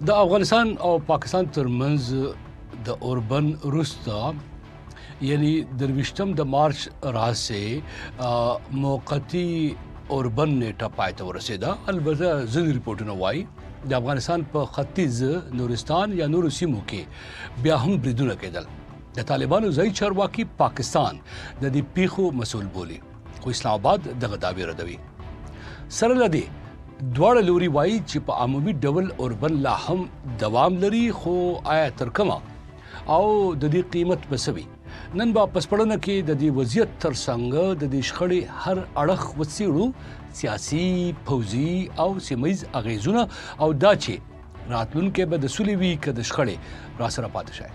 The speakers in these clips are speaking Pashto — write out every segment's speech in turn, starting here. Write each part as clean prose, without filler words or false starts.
د افغانستان او پاکستان ترمنځ د اوربن وروسته یعنی 23 د مارچ راځي موقتی اوربن نیټه پای ته ورسېده. البته ځینې ریپورټونه وایي د افغانستان په ختیځ نورستان یا نورو سیمو کې بیا هم بریدونه کېدل. د طالبانو ځایي چارواکي پاکستان د دې پیښو مسؤل بولي، خو اسلام آباد دغه دعوې ردوي. سره له دې دواړه لوري وایي چې په عمومي ډول اوربن لا هم دوام لري، خو آیا تر کومه او د دې قیمت به څه وي؟ نن به په سپړنه کې د دې وضعیت ترڅنګ د دې شخړې هر اړخ وڅېړو، سیاسي، پوځي او سیمه ییز اغېزونه، او دا چې راتلونکی به د سولې وي که د شخړې راسره پاتې شي.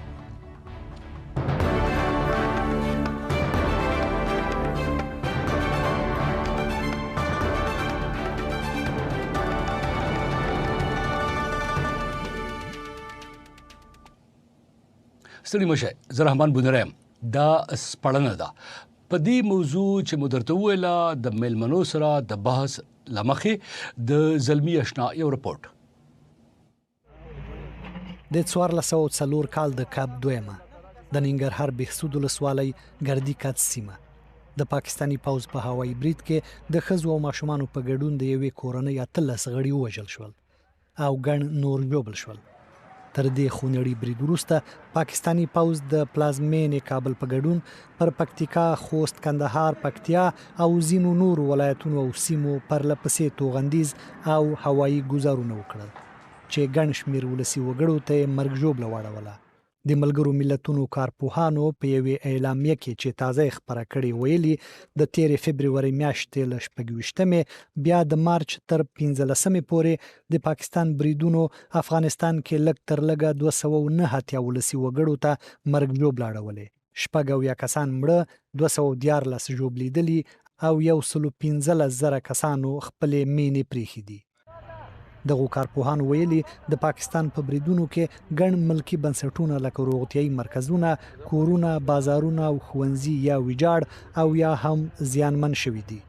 ستړي مشه، زه رحمان بونریم. دا سپړنه ده په دې موضوع چې مو درته وویله د میلمنو سره د بحث له مخې د زلمي اشنا یو رپورټ. د 1404 کال د کاب دویمه د ننګرهار بهسود ولسوالۍ ګردي کات سیمه د پاکستانی پوځ په هوایي برید کې د ښځو او ماشومانو په ګډون د یوې کورنۍ 13 غړي ووژل شول او ګڼ نور ژوبل شول. تر دې خونړي برید وروسته پاکستانی پوځ د پلازمینې کابل په ګډون پر پکتیکا، خوست، کندهار، پکتیا او ځینو نورو ولایتونو او سیمو پرله پسې توغندیز او هوایي ګزارونه وکړل چې ګڼ شمېر ولسي وګړو ته مرګ ژوبله واړوله. د ملګرو ملتونو کارپوهانو په یوې اعلامیه کې چې تازه خبره کړې ویلي د 13 فبروري میاشتې له 26 بیا د مارچ تر 15 پورې د پاکستان بریدونو افغانستان کې لږ تر لږه 209 اتیا ولسي وګړو ته مرګ ژوبله اړولې. 14 کسان مړه، 214 ژوبلیدلي او 115,000 کسانو خپلې مینې پریښې دي. دغه کارپوهان ویلي د پاکستان په بریدونو کې ګڼ ملکی بنسټونه لکه روغتیايي مرکزونه، کورونه، بازارونه او ښوونځي یا ویجاړ او یا هم زیانمن شوي دي.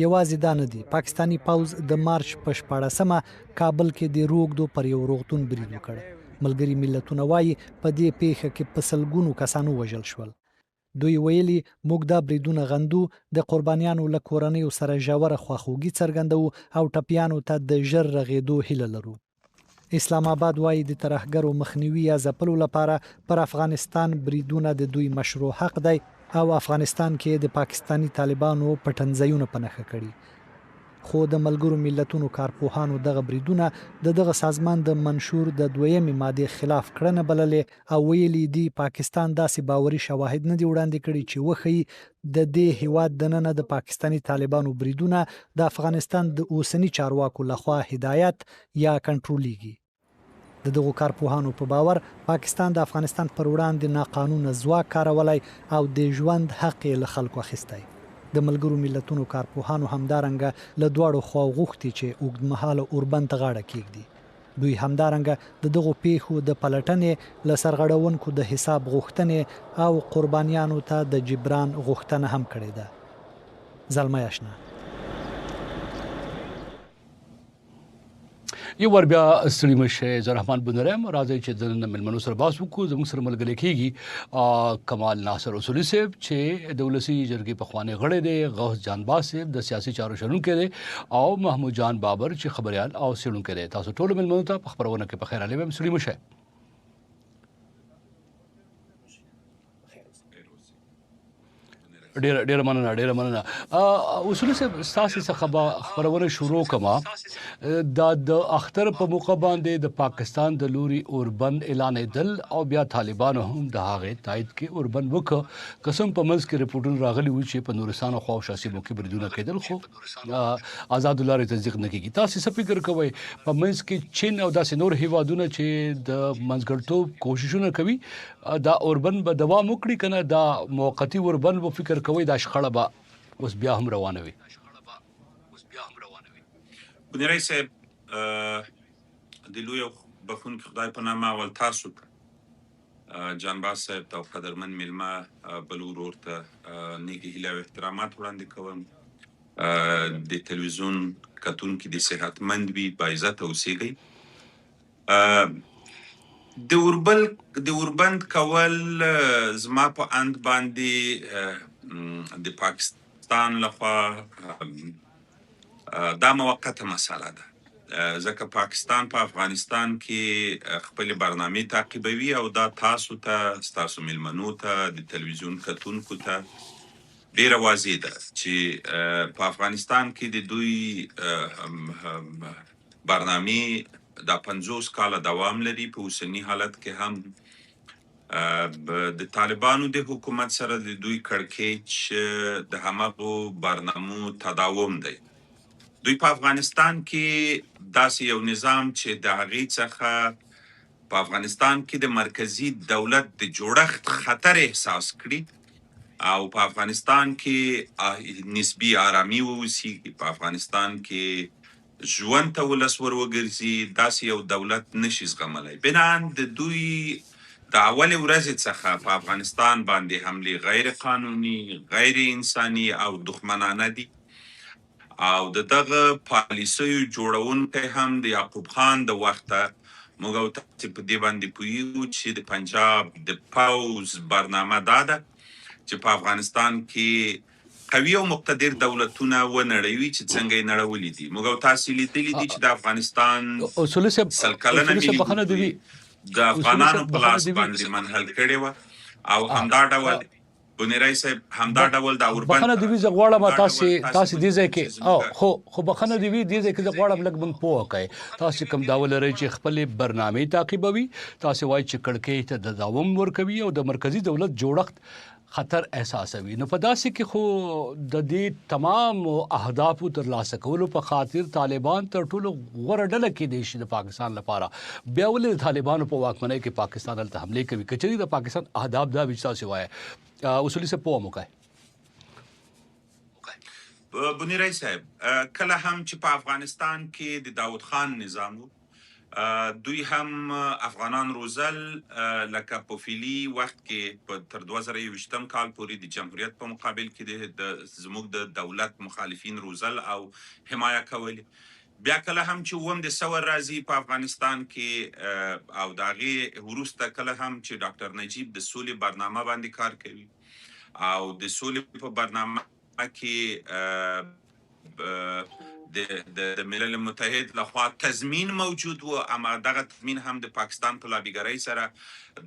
یوازې دا نه دي، پاکستانی پوځ د مارچ په 14 کابل کې د روغدو پر یو روغتون برید وکړ. ملګري ملتونه وایي په دې پیښه کې په سلګونو کسانو وژل شول. دوی ویلي موږ دا بریدونه غندو، د قربانیانو له کورنیو سره ژوره خواخوږي څرګندوو او ټپیانو ته د ژر رغېدو هیله لرو. اسلام آباد وایي د ترهګرو مخنیوي یا ځپلو لپاره پر افغانستان بریدونه د دوی مشروع حق دی او افغانستان کې د پاکستانی طالبانو پټنځایونه په نښه کړي. خو د ملګرو ملتونو کارپوهانو دغه بریدونه دغه سازمان د منشور د 2مې ماده خلاف کړنه بللې او ویلي دی پاکستان داسې باوري شواهد نه دی وړاندې کړي چې وښيي د دې هیواد دننه د پاکستانی طالبانو بریدونه د افغانستان د اوسنی چارواکو لخوا هدایت یا کنټرولېږي. د دغو کارپوهانو په باور پاکستان د افغانستان پر وړاندې ناقانونه ځواک کارولی او د ژوند حق یې له خلکو اخیستی. د ملګرو ملتونو کارپوهانو همدارنګه له دواړو خواو غوښتي چې اوږدمهاله اوربند ته غاړه کېږدي. دوی همدارنګه د دغو پیښو د پلټنې له سرغړونکو د حساب غوښتنې او قربانیانو ته د جبران غوښتنه هم کړې ده. زلمی اشنا. یو ور بیا ستړي مشه، زه رحمان بونریم. راځئ چې د نن مېلمنو سره بحث وکړو. زموږ سره ملګری کېږي کمال ناصر اصولي صاحب چې د ولسي جرګې پخوانی غړی دی، غوث جان باز صاحب د سیاسي چارو شنونکی دی، او محمود جان بابر چې خبریال او څېړونکی دی. تاسو ټولو مېلمنو ته په خپرونه کې په خیر راغلی وایم. ستړي مشه. ډیر مننه. اصولي صاحب ستاسو څخه خبرونه شروع کما د اختر په موقع باندې د پاکستان د لوري اوربن اعلان دل او بیا طالبانو هم د هغه تایید کې اوربن وکړ. قسم په منځ کې رپورټونه راغلي و چې په نورستان او خواوشا سیمو کې بریدونه کېدل، خو آزاد لارې تصدیق نه کیږي. تاسو څه فکر کوئ په منځ کې چین او داسې نور هیوادونه چې د منځګړتوب کوششونه کوي دا اوربن به دوام وکړي کنه دا موقتی اوربن و فکر کوي دا شخړه به اوس بیا هم روانه وي؟ بنیری صاحب د لوی بخونکي خدای په نامه اول تاسو جانباز صاحب ته او قدرمن میلمه بل ورور ته نیکې هیلې او احترامات وړاندې کوم. د تلویزیون کتونکي د صحتمند وي، باعزته اوسیږئ. د اوربند کول زما په اند باندې د پاکستان لخوا دا موقته مسله ده، ځکه پاکستان په افغانستان کې خپل برنامه تعقیبوي او دا تاسو ته ستاسو ملمنو ته د تلویزیون کتونکو ته ډیره واضح ده چې په افغانستان کې د دوی برنامه دا 50 کاله دوام لري. په اوسنی حالت کې هم د طالبانو د حکومت سره د دوی کړکېچ د همغو برنامو تداوم دی. دوی په افغانستان کې داسې یو نظام چې د هغې څخه په افغانستان کې د مرکزی دولت د جوړښت خطر احساس کړي او په افغانستان کې نسبی آرامي ووسیږي، په افغانستان کې ژوند ته ولس ور وګرځي، داسې یو دولت نشي زغملی. بنان د دوی د اولې ورځې څخه په افغانستان باندې حملې غیر قانوني، غیر انساني او دښمنانه دي او دغه پالیسیو جوړونکی هم د یعقوب خان د وخته موږ او تاسې په دې باندې پوهیږو چې د پنجاب د پوځ برنامه دا ده چې په افغانستان کې قوي او مقتدر دولتونه ونړوي چې څنګه یې نړولي دي. موږ او تاسې لیدلي دي چې د افغانستان سل کلنه ملي د افغانانو په لاس باندې منحل کړې وه او همدا ډول بنیرای صاحب همدا ډول د اوربند بخنه دی زه غواړم تاسې دې ځای کې خو بخنه دی دې ځای کې زه غواړم لږ موږ پوه کړئ تاسې کوم ډول لرئ چې خپلې برنامې تعقیبوي، تاسې وایي چې کړکۍ ته د دوام ورکوي او د مرکزي دولت جوړښت خطر احساسوي. نو په داسې کې خو د دې تمام اهدافو ترلاسه کولو په خاطر طالبان تر ټولو غوره ډله کېدای شي د پاکستان لپاره. بیا ولې د طالبانو په واکمنۍ کې پاکستان هلته حملې کوي؟ که چېرې د پاکستان اهداف دا وي چې تاسې وایه اصولي صاحب پوه مو کوئ. بنیرای صاحب کله هم چې په افغانستان کې د داود خان نظام دوی هم افغانان روزل لکه په فیلي وخت کې تر 2021 کال پورې د جمهوریت په مقابل کې د زموږ د دولت مخالفین روزل او حمایه کول. بیا کله هم چې وم د سور راځي په افغانستان کې او د هغې وروسته کله هم چې ډاکټر نجیب د سولې برنامه باندې کار کوي او د سولې په برنامه کې د ملل متحد لخوا تضمین موجود و، اما دغه تضمین هم د پاکستان په لابیګرۍ سره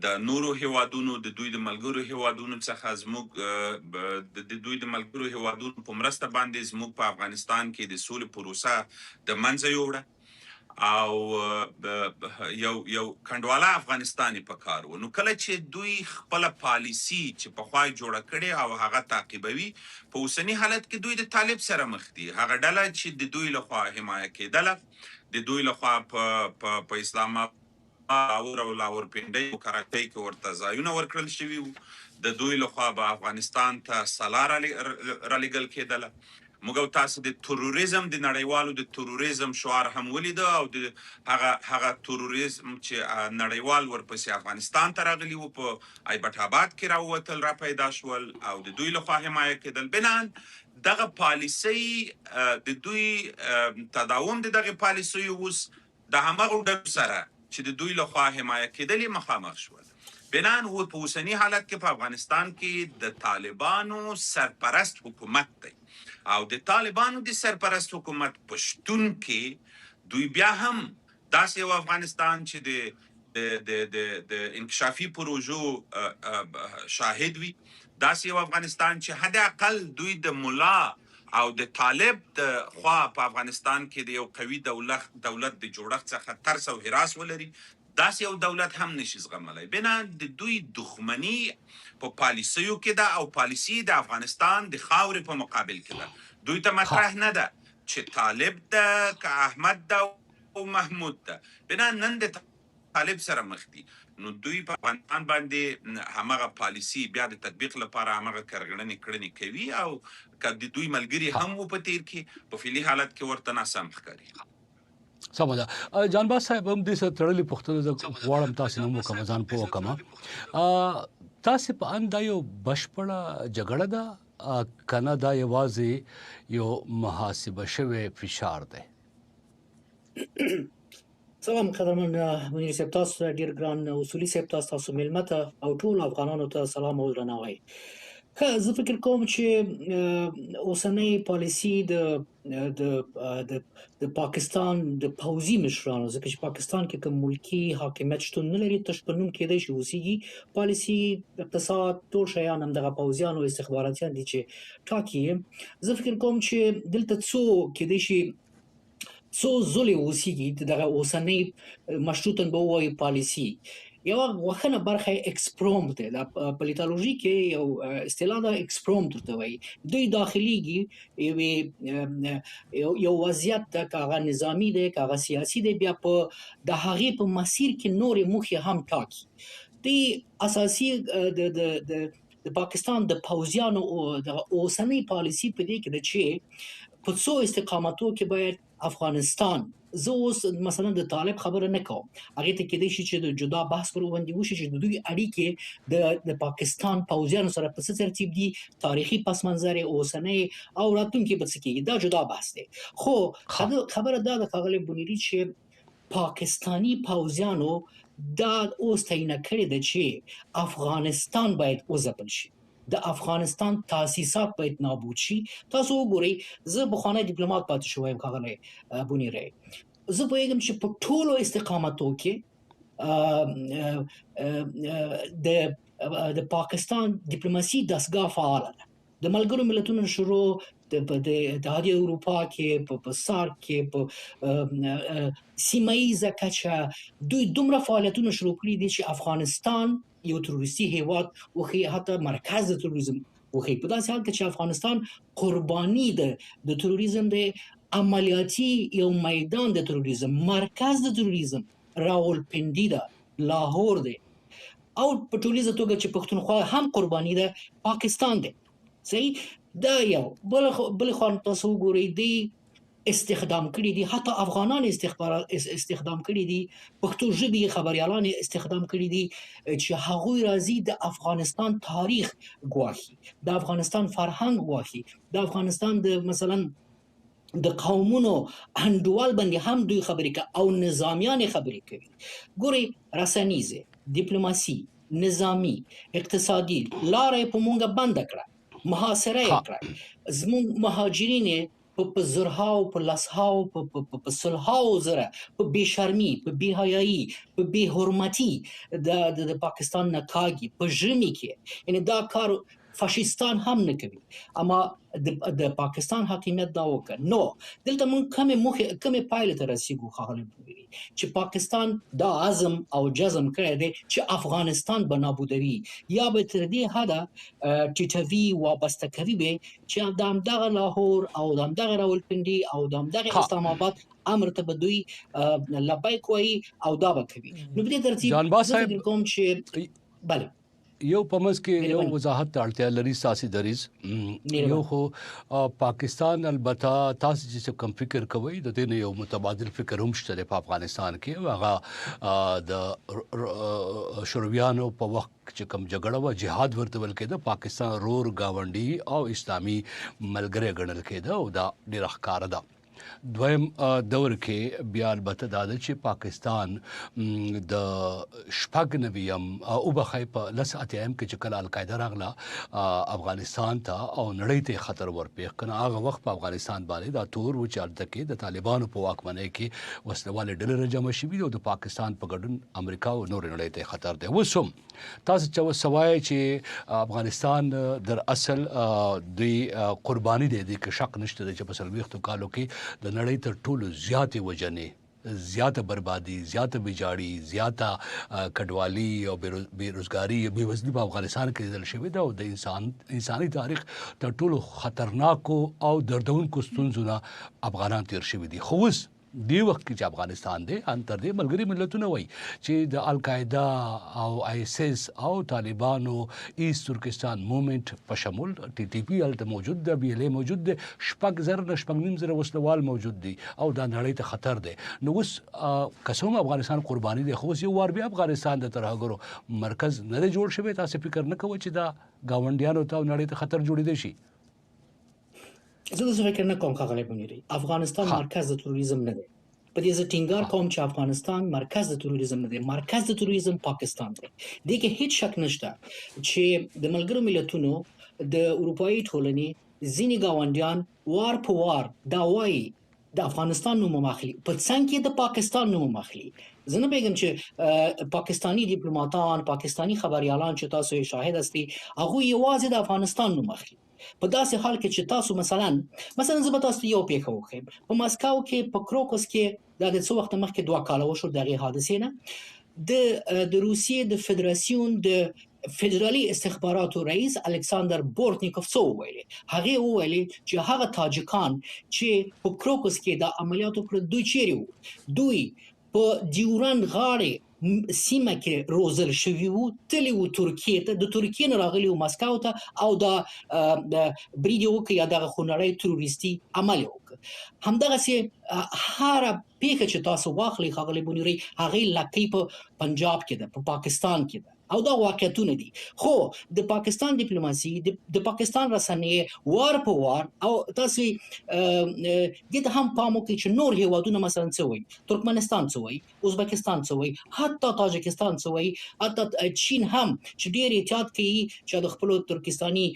د نورو هیوادونو د دوی د ملګرو هیوادونو څخه زموږ د دوی د ملګرو هیوادونو په مرسته باندې زموږ په افغانستان کې د سولې پروسه د منځه یوړه او یو کنډواله افغانستان په کار و. نو کله چې دوی خپل پالیسی چې پخوا جوړه کړې او هغه تعقیبوي، په اوسني حالت کې دوی د طالب سره مخ دي. هغه ډله چې د دوی لخوا حمایه کېدله، د دوی لخوا په اسلام او لاورپنډۍ او کراچۍ کې ورته ځایونه ورکړل شوي وو، د دوی لخوا به افغانستان ته سلا رالیږل کېدله. موږ او تاسو د تروریزم د نړیوالو د تروریزم شعار هم ولیده او د هغه تروریزم چې نړیوال ورپسې افغانستان ته راغلي وو په ایبټ آباد کې راووتل، را پیدا شول او د دوی لخوا حمایه کېدل. بنان دغه پالیسۍ د دوی تداوم د دغه پالیسۍ اوس د همغو ډلو سره چې د دوی لخوا حمایه کېدلې مخامخ شول. بنان و په اوسني حالت کې په افغانستان کې د طالبانو سرپرست حکومت دی او د طالبانو د سرپرست حکومت په شتون کې دوی بیا هم داسې یو افغانستان چې د انکشافي پروژو شاهد وي، داسې یو افغانستان چې حد اقل دوی د ملا او د طالب د خوا په افغانستان کې د یو قوي دولت د جوړښت څخه ترس او هراس ولري، داسې یو دولت هم نشي زغملی. بنا د دوی دښمني په پالیسیو کې ده او پالیسی د افغانستان د خاورې په مقابل کې ده. دوی ته مطرح نه ده چې طالب ده که احمد ده او محمود ده. بنا نن د طالب سره مخ دي. نو دوی په افغانستان باندې همغه پالیسی بیا د تطبیق لپاره همغه کړنې کوي او که د دوی ملګري هم و په تیر کې په فعلي حالت کې ورته ناسم ښکاري. سمه ده. جانباز صاحب هم دې سره تړلې پوښتنه زه غواړم تاسې نه مو کوم ځان پوه کړم. تاسې په اند دا یو بشپړه جګړه ده که نه دا یوازې یو محاسبه شوی فشار دی؟ سلام قدرمن منیر صاحب، تاسو ډیر ګران اصولي صاحب، تاسو ملمه ته او ټول افغانانو ته سلام او درناوی. زه فکر کوم چې اوسنۍ پالیسي د پاکستان د پوځي مشرانو، ځکه چې پاکستان کې کوم ملکی حاکمیت شتون نه لري، تش په نوم کېدای شي اوسېږي، پالیسي، اقتصاد، ټول شیان همدغه پوځیانو استخباراتیان دي چې ټاکي. زه فکر کوم چې دلته څو کېدای شي څو زولې اوسېږي دغه اوسنۍ مشروطاً به ووایو پالیسي. یوه غوښنه برخه اکسپرومپټ دی، د پلیټالوژي کې یو اصطلاح ده اکسپرومپټ ورته وایي. دوی داخليږي یو وضعیت ته، که هغه نظامي دی که هغه سیاسي دی، بیا په د هغې په مسیر کې نورې موخې هم ټاکي. دوی اساسي د پاکستان د پوځیانو د اوسنۍ پالیسي په دې کې ده چې په څو استقامتو کې باید افغانستان، زه اوس مثلا د طالب خبره نه کوم، هغې ته کېدای شي چې د جدا بحث پر باندې وشي چې د دوی اړیکې د پاکستان پوځیانو سره په څه ترتیب دي، تاریخي پس منظر اوسنۍ او راتلونکي به څه کېږي، دا جدا بحث دی. خو خبره دا ده ښاغلی بونیري چې پاکستاني پوځیانو دا اوس تعینه کړې ده چې افغانستان باید وځپل شي، د افغانستان تاسیسات باید نابود شي. تاسو وګورئ، زه بخوانی ډیپلوماټ پاتې شوی یم ښاغلی بونیری، زه پوهیږم چې په ټولو استقامتو کې د پاکستان ډیپلوماسي دستګاه فعاله ده. د ملګرو ملتونو شروع د اتحادیې اروپا کې، په سارک کې، په سیمه کچه دوی دومره فعالیتونه شروع کړي دي چې افغانستان یو تروریستي هیواد وخی، حتی مرکز د تروریزم وخی. په داسې حال کې چې افغانستان قربانی ده د تروریزم دی، عملیاتی یو میدان د تروریزم، مرکز د تروریزم راولپنډي ده، لاهور دی، او په ټولیزه توګه چې پښتونخوا هم قربانی ده پاکستان دی. صحیح، دا یو. بل خوا تاسو وګورئ، دی استخدام کړي دي، حتی افغانان استخدام کړي دي، پښتو ژبې خبريالان استخدام کړي دي چې هغوی راځي د افغانستان تاریخ ګواښي، د افغانستان فرهنګ ګواښي، د افغانستان د مثلا د قومونو انډوال باندې هم دوی خبرې کوي او نظامیان خبرې کوي. ګورئ، رسنیزه، ډیپلوماسي، نظامی، اقتصادي لارې په مونږه بند کړه، محاصره یې کړه، زمونږ مهاجرین په زرهاو، په لسهاو، په سلهاو زره په بېشرمي، په بېحیایي، په بېحرمتي د پاکستان نه کاږي په ژمي کې. یعنی دا کار فاشیستان هم نه کوي، اما د پاکستان حاکمیت دا وکړ. نو دلته موږ کومې پایلې ته رسیږو ښاغلی بونیری، چې پاکستان دا عزم او جزم کړی دی چې افغانستان به نابودوي، یا به تر دې حده ټیټوي، وابسته کوي به چې د همدغه لاهور او د همدغه راولپنډي او د همدغه اسلام آباد امر ته به دوی لبیک وایي او دا به کوي. نو په دې ترتیب زه فکر کوم چې بله یو پمس کې یو وضاحت ته اړتیا لري ساسي دریز. یو خو پاکستان البته تاسو چې کوم فکر کوي د دې یو متبادل فکر هم شته په افغانستان کې، هغه د شورویانو په وخت چې کوم جګړه و جهاد ورته ویل کېده، پاکستان رور گاونډي او اسلامي ملګری ګڼل کېده او دا ډېر ښکاره ده. دویم دور کې بیا البته دا ده چې پاکستان د شپږ نویم او بخای په لس اتیم کې چې کله القاعده راغله افغانستان ته او نړۍ ته خطر ورپېښ کړه، هغه وخت په افغانستان باندې دا تور و چې هلته کې د طالبانو په واکمنۍ کې وسلوالې ډلې راجمع شوي دي او د پاکستان په ګډون امریکا او نورې نړۍ ته خطر دی. اوس هم تاسو چې سوای چې افغانستان در اصل دوی قرباني دی کې شک نشته چې په څلوېښتو کالو کې د نړۍ تر ټولو زیاتې وژنې، زیاته بربادي، زیاته ویجاړي، زیاته کډوالي او بیروزګاري، بېوزلي په افغانستان کې لیدل شوې ده او د انساني تاریخ تر ټولو خطرناکو او دردونکو ستونزو نه افغانان تیر شوي دي. خو اوس دی وخت کې چې افغانستان دی ان تر دې ملګري ملتونه وایي چې د القاعده او آیسس او طالبانو ایست ترکستان موومنت په شمول ټي ټي پی هلته موجود ده، بي ال اے موجود ده، 6.5 وسلوال موجود دي او دا نړۍ ته خطر دی. نو اوس که څه هم افغانستان قرباني دی، خو اوس یو وار بیا افغانستان د ترهګرو مرکز نه دی جوړ شوی. تاسو فکر نه کوئ چې دا ګاونډیانو ته او نړۍ ته خطر جوړېدی شي؟ زه داسې فکر نه کوم ښاغلی بونیری، افغانستان مرکز د تروریزم نه دی، په دې زه ټینګار کوم چې افغانستان مرکز د تروریزم نه دی، مرکز د تروریزم پاکستان دی. دې کې هیڅ شک نشته چې د ملګرو ملتونو د اروپאי ټولنې ځینې گاونډیان وار په وار دا وایي د افغانستان نوم مخلي په څنګه کې د پاکستان نوم مخلي. زه نه پیغام چې پاکستانی دیپلوماتان، پاکستانی خبريالان چې تاسو یې شاهد استي، هغه یوازې د افغانستان نوم مخلي. په داسې حال کې چې تاسو مثلا زه به تاسو یو پیښه وکړم. په مسکو کې په کروکوس کې د څو وخت مخکې 2 کال وشو دغه حادثه نه د روسیې د فدراسیون د فدرالي استخباراتو رئیس الکساندر بورتنیکوف څو ویلي، هغه ویلي چې هغه تاجکان چې په کروکوس کې د عملیاتو پر دوی چیرې دوی په ډیورند غاړې سیمه کې روزل شوی وو، تللی وو ترکیه ته، د ترکیې نه راغلی وو مسکو ته او د بریډ وکړ یا دغه خونړی تروریستي عمل وکړ. همدغسې هر پیښه چې تاسو واخلئ ښاغلی بونیری، هغې لکۍ په پنجاب کې ده، په پاکستان کې ده او دا واقعیتونه دي. خو د پاکستان ډیپلوماسي، د پاکستان رسنۍ وار په وار او تاسو دې ته هم پام وکړئ چې نور هیوادونه مثلا څه وایي، ترکمنستان څه وایي، ازبکستان څه وایي، حتی تاجکستان څه وایي، حتی چین هم چې ډېر احتیاط کوي چې د خپلو ترکستاني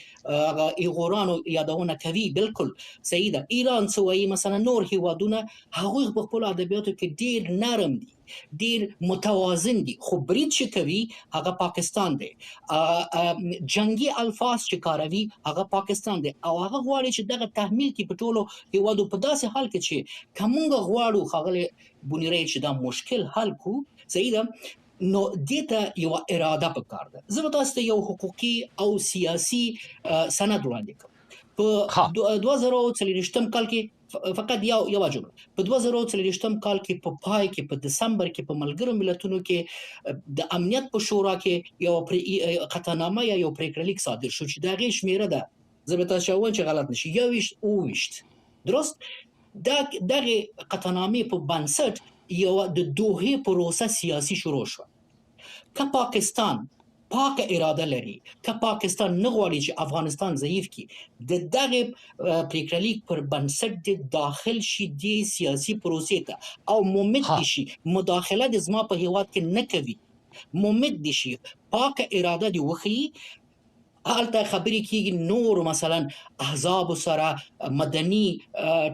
ایغورانو یادونه کوي. بالکل صحیح ده. ایران څه وایي، مثلا نور هیوادونه هغوی په خپلو ادبیاتو کې ډېر نرم دي، ډیر متوازن دي. خو برید چې کوي هغه پاکستان دی، جنگي الفاظ چې کاروي هغه پاکستان دی او هغه غواړي چې دغه تحمیل کې په ټولو هیوادو په داسې حال کې چې کومه غواړو ښاغلی بونیری چې دا مشکل حل کو. صحیح ده. نو دې ته یو اراده پکار ده. زه به تاسو ته یو حقوقي او سیاسي سند وړاندې کوم. په 2023 کال کې فقط یو جمله، په 2023 کال کې په پای کې په دسمبر کې په ملګرو ملتونو کې د امنیت په شورا کې یو قطعنامه یا یو پریکړه لیک صادر شو چې دغه شمیره ده، زه به تاسو وایم چې غلط نشي، 21 درست. دغه قطعنامه په بنسټ یو د دوحې پروسه سیاسي شروع شو. که پاکستان پاک اراده لري، که پاکستان نه غواړي چې افغانستان ضعیف کی، د دغه پریکړه لیک پر بنسټ د داخل شي د سیاسي پروسې ته او مومد دي شي مداخله د زما په هیواد کې نه کوي، مومد دي شي پاک اراده دی وخی، هلته خبرې کیږي نور مثلا احزاب سره، مدني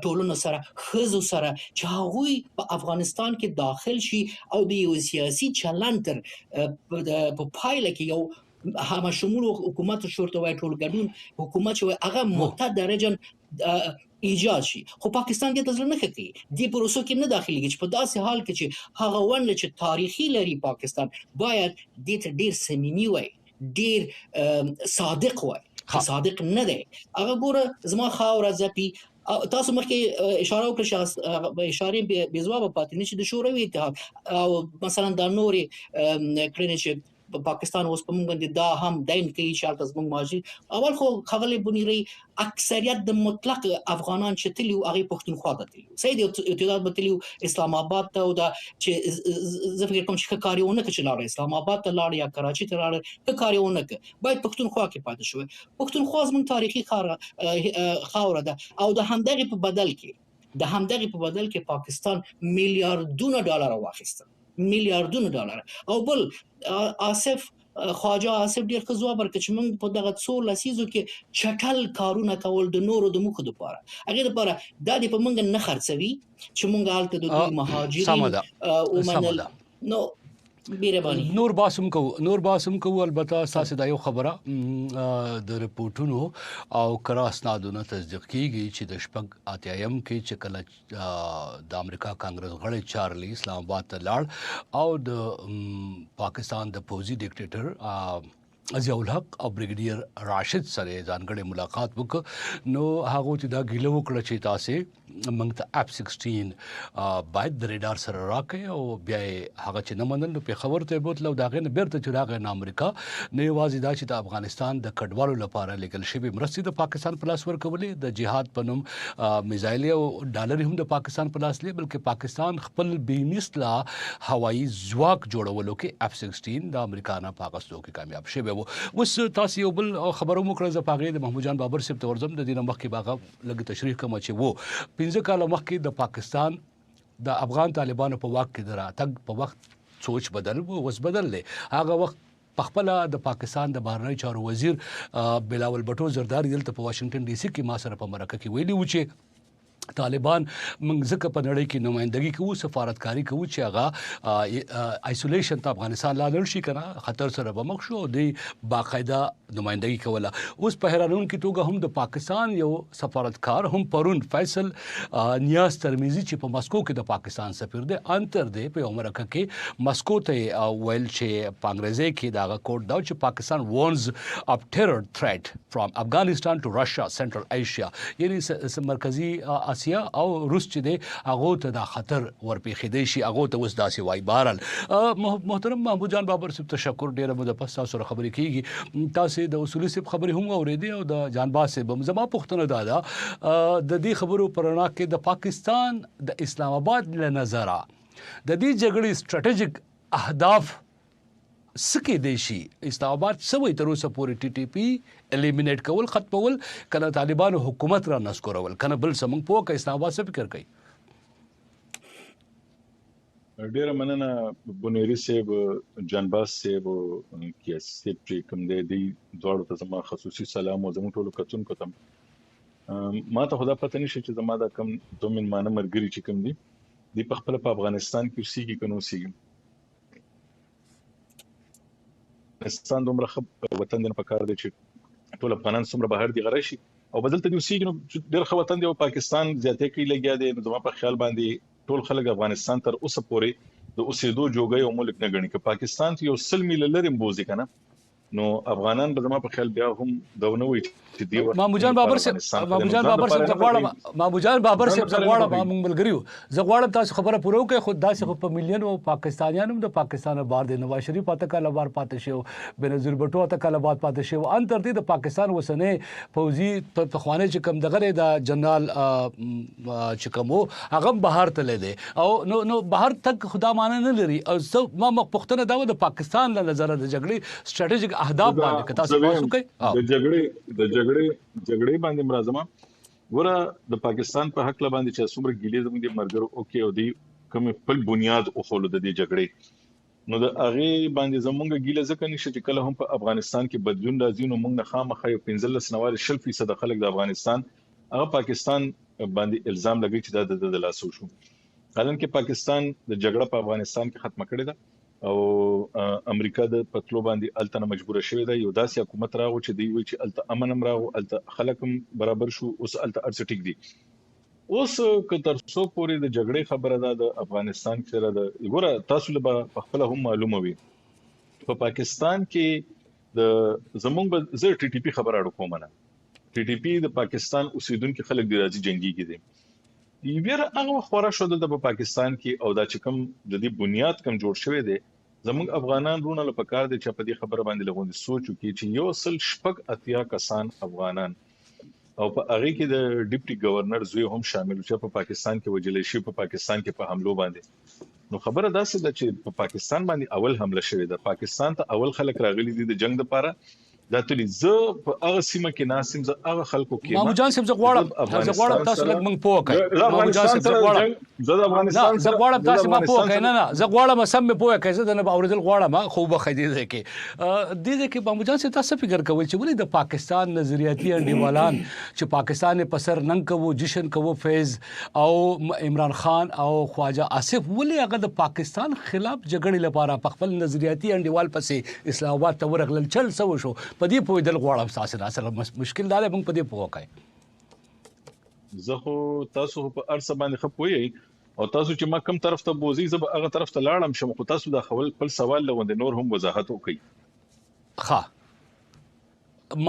ټولنو سره، ښځو سره چې هغوی په افغانستان کې داخل شي او د یو سیاسي چلن تر په پایله کې یو همه شمول حکومت شورته وای ټول ګډون حکومت چې هغه محتدرجن ایجاد شي. خو پاکستان دې ته زړه نه کوي، دې پروسو کې نه داخليږي چې په داسې حال کې چې هغه ونه چې تاریخي لري پاکستان باید دې ته ډیر صمیمي وای، ډیر صادق وای. صادق نه دی. هغه ګوره زما خاوره ځپي. تاسو مخکې اشاره وکړه چې اشاره به ځواب پاتې نه چې د شوروي اتحاد او مثلا د نورې کړنې چې په پاکستان اوس په موږ باندې دا هم دین کوي چې حالت زموږ ماجي اول خو خغلې بنيري اکثریت د مطلق افغانان چې تلیو هغه پښتونخوا ته تلیو سید اتحاد به تلیو اسلام آباد ته او دا چې زه فکر کوم چې کاریونه کې لاړ اسلام آباد ته لاړ یا کراچي ته لاړ کاریونه کې باید پښتونخوا کې پاتې شو. پښتونخوا زموږ تاریخي خاوره ده او د همدغه په بدل کې پاکستان میلیارډونه ډالر واخیستل، میلیارډونه ډالر. او بل آصف خواجه آصف ډیر ښه ورکړ چې موږ په دغه څو لسیزو کې چټل کارونه کول د نورو د مخ لپاره هغه لپاره د دې په موږ نه خرڅوي چې موږ حالت د دوی مهاجرین او منل نو نور باسم کو البته اساس دا یو خبره د رپورټونو او کراسنادونه تصدیق کیږي چې د شپږ اتیایم کې چې کله د امریکا کانګرس غړي چارلی اسلام آباد ته لاړ او د پاکستان د پوزي ډیکټیټر ضیاء الحق او بریګیډیر راشد سره ځانګړې ملاقات وکړ. نو هغه چې دا ګیله وکړه چې تاسو موږ ته F-16 باید د ریډار سره راکې او بیا هغه چې نه منل نو په خبر ته بوتلو دا غنه بیرته چې راغی نه امریکا نه یوازې دا چې د افغانستان د کډوالو لپاره لیکل شوی مرستې د پاکستان په لاس ورکولې د جهاد په نوم میزایل او ډالر هم د پاکستان په لاس لې بلکې پاکستان خپل بېمثله هوایي ځواک جوړولو کې F-16 د امریکا نه پاکستان کې کامیاب شوی. اوس تاسو یو بل خبرو مکرزه پاغې د محمود جان بابر صاحب تورزم د دینه مخکې باغه لګ تشریح کوم چې وو 15 کال مخکې د پاکستان د افغان طالبانو په واک کې دراتګ په وخت سوچ بدل و وس بدل دی هغه وخت پخپله د پاکستان د بهرنی چارو وزیر بلاول بټو زرداری دلته په واشنگټن ډي سي کې ما سره په مرکه کې ویلي و چې طالبان موږ ځکه په نړۍ کې نمائندګي کوو سفارتکاري کوو چې هغه آیسولیشن ته افغانستان لاړ شي کنه خطر سره به مخ شو دی باقاعده نمائندګي کوله اوس په حیرانونکې توګه هم د پاکستان یو سفارتکار هم پرون فیصل نیاز ترمیزی چې په مسکو کې د پاکستان سفیر دی انتر دی په یو مرکه کې مسکو ته ویل چې په انګریزي کې دا کوټ دا چې پاکستان warns of terror threat from Afghanistan to Russia Central Asia یعنی مرکزی آسیا او روس چې دی هغه ته دا خطر ورپېښېدی شي هغه ته اوس داسې وایي بهرحال محترم محمود جان بابر صاحب تشکر ډېره موده پس تاسو سره خبرې کېږي تاسو د اصولي صاحب خبرې هم اورېدې او د جانباز صاحب هم زما پوښتنه دا ده د دې خبرو په رڼا کې د پاکستان د اسلام آباد له نظره د دې جګړې سټریټیجیک اهداف سکه دی شي اسلام آباد سوي تر اوسه پورې ټي ټي پی الیمینیټ کول ختمول کنه طالبانو حکومت را نسکورول کنه بل سمون پوکه اسلام آباد څه فکر کوي ډیره مننه بنيري صاحب جانباز صاحب کیس صاحب چې کوم دی دواړو ته زما خصوصي سلام او زموږ ټولو کتونکو ته ما ته خدا پته نشي چې زما دا کم دومین مانه مرګري چې کوم دی په خپل په افغانستان کې اوسېږي کنه اوسېږي افغانستان دومره وطن دی په کار دی چې ټول افغانان څومره بهر دي غره شي او بدل ته دی اوسېږي نو ډېر ښه وطن دی او پاکستان زیاتې کوي لګیا دی نو زما په خیال باندې ټول خلک افغانستان تر اوسه پورې د اوسېدو جوګي او ملک نه ګڼي چې پاکستان ته یو 100 میل لري مبوزي کنه نو افغانان به زما په خیال بیا هم دونه وي چې دی ماموجان بابر صاحب زغواړم موږ ملګریو زغواړم تاسو خبره پوره وکړئ خو داسې په میلیونو پاکستانیانو د پاکستان بار د نواز شریف اته کاله بار پاتې شو بنظیر بټو اته کاله بعد پاتې شو ان تر دې د پاکستان وسنه فوجي په خوانه چې کم دغه د جنرال چې کومو هغه بهر ته لیدي او نو بهر تک خدا مانه نه لري او ما پښتنه دا د پاکستان له نظر د جګړې سټریټیجیک اهداف باندې کتا څه واسو کوي د جګړې باندې مرزمه ګوره د پاکستان په حق باندې چې څومره ګیلې زموږ د مرګرو اوکي او دی کوم خپل بنیاد او خول د دې جګړې نو د هغه باندې زموږ ګیلې ځکه نشي چې کله هم په افغانستان کې بدلون راځي نو موږ نه خامخا یو 15% خلک د افغانستان هغه پاکستان باندې الزام لګي چې د لاسو شو حالانکه پاکستان د جګړه په افغانستان کې ختمه کړې ده او امریکا د پتلو باندې الته مجبور شوی دی یو داسې حکومت راغو چې دی وی چې الته امن راغو الته خلکم برابر شو اوس الته ارڅ ټیک دي اوس که تر څو پورې د جګړې خبره ده د افغانستان سره د ګوره تاسو له خپل هم معلومه وي په پاکستان کې د زمونږ زه ټي ټي پی خبره اړه کوم نه ټي ټي پی د پاکستان اوسیدونکو خلک دی راځي جنگي دي یوه هغه خورا شو د پاکستان کې او دا چې کوم د دې بنیاد کم جوړ شوی دی زموږ افغانان رونه له پکار دي چې په دې خبره باندې لغوندي سوچ وکړي چې یو سل شپږ اتیا کسان افغانان او په هغه کې د ډیپټي گورنر زوی هم شامل چې په پاکستان کې وجلې شي په پاکستان کې په حملو باندې نو خبره دا څه ده چې په پاکستان باندې اول حمله شوې ده پاکستان ته اول خلک راغلي دي د جنگ لپاره دا تلې زه په هغه سیمه کې ناسم زه هغه خلکو کې مامو جان صاحب زه غواړم تاسو لږ موږ پوه کړئ مامو جان صاحب زه غواړم تاسو ما پوه کړئ نه زه غواړم سم مې پوه کړئ زه د نه اوریدل غواړم خو به خدای دې کې مامو جان صاحب تاسو فکر کوئ چې ولې د پاکستان نظریاتي انډیوالان چې پاکستان په سر ننګ کوو جشن کوو فیض او عمران خان او خواجه آصف ولې هغه د پاکستان خلاف جګړې لپاره په خپل نظریاتي انډیوال پسې اسلام آباد ته ورغلل چل سو شو په دې په دل غواړم تاسو سره مشکل دا موږ په دې پوه کړئ زه خو تاسو په ارسه باندې خپوي او تاسو چې ما کوم طرف ته بوزي زه به هغه طرف ته لاړم شم خو تاسو دا خپل سوال لوند نور هم وضاحت وکړي ها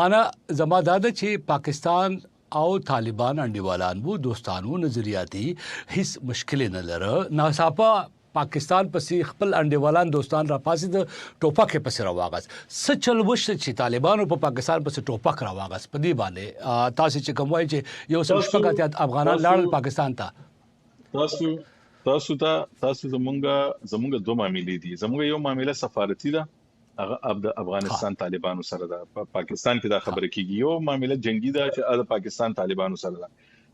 معنا زما دا ده چې پاکستان او طالبان انډیوالان وو دوستانو نظریاتي هیڅ مشکل نه لره ناصافه پاکستان پسې خپل انډیوالان دوستان را پاسې د ټوپک پسې راواغس سچل وشت چې طالبانو په پاکستان پسې ټوپک راواغس په دې باندې تاسو چې کوم وایي چې یو څو شپږ افغانان لاړل پاکستان ته تاسو زمونږ دوه معاملې دي زمونږ یو معاملې سفارتي ده هغه د افغانستان طالبانو سره ده په پاکستان کې دا خبره کیږي یو معاملې جنگي ده چې د پاکستان طالبانو سره ده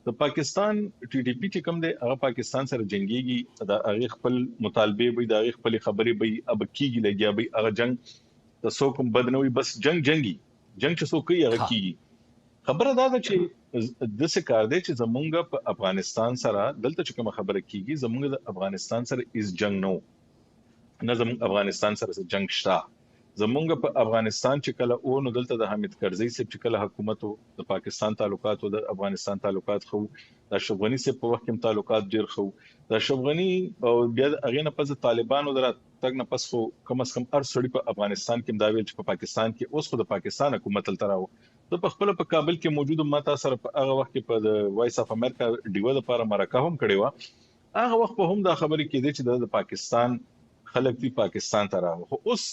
د پاکستان ټي ټي پی چې کوم دی هغه پاکستان سره جنگيږي د هغه خپل مطالبه وي د هغه خپل خبرې وي اب کیږي لګیا وي هغه جنگ د څوک بدنوي بس جنگ چې څوک کوي هغه کیږي خبره دا ده چې د څه کار دی چې زمونږ په افغانستان سره دلته چې کوم خبره کیږي زمونږ د افغانستان سره اس جنگ نو نه زمونږ افغانستان سره جنگ شته زمونږ په افغانستان چې کله او نو دلته د حامد کرزي سره چې کله حکومت د پاکستان تعلقات او د افغانستان تعلقات خو د اشرف غنی سره په وخت کې تعلقات ډیر خو د اشرف غنی او بیا هغه نه پس طالبانو دراتګ نه پس خو کم از کم ار سړی په افغانستان کې مداویل چې په پاکستان کې اوس خو د پاکستان حکومت تل تراو د په خپل په کابل کې موجود ماته سره په هغه وخت کې په د وایس اف امریکا ډیو لپاره مرکه هم کړې و هغه وخت په هم دا خبرې کېده چې د پاکستان خلک دی پاکستان ته راغلي خو اوس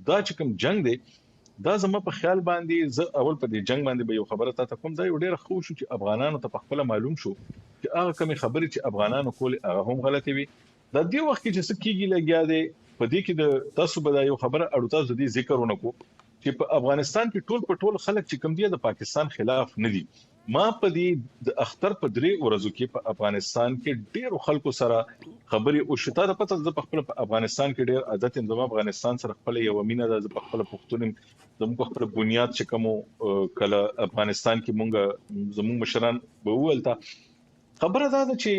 دا چې کوم جنگ دی دا زما په خیال باندې زه اول په دې جنگ باندې به یو خبره تاسو کوم دا ډیره خو شو چې افغانانو ته په خپل معلوم شو چې هغه کومه خبرې چې افغانانو کول هغه هم غلطي وي د دې وخت کې چې څه کیږي لګیا دی په دې کې د تاسو به یو خبره اړو تاسو دې ذکر ونکو چې په افغانستان کې ټول خلک چې کوم دي د پاکستان خلاف نه دي ما په دې د اختر په درې ورځو کې په افغانستان کې ډېر خلکو سره خبري او شته د پته د خپل په افغانستان کې ډېر عادت انضمام افغانستان سره خپل یو مینه د خپل پښتون زموږ خپل بنیاد چې کوم کله افغانستان کې مونږ زموږ مشران به ولته خبره ده چې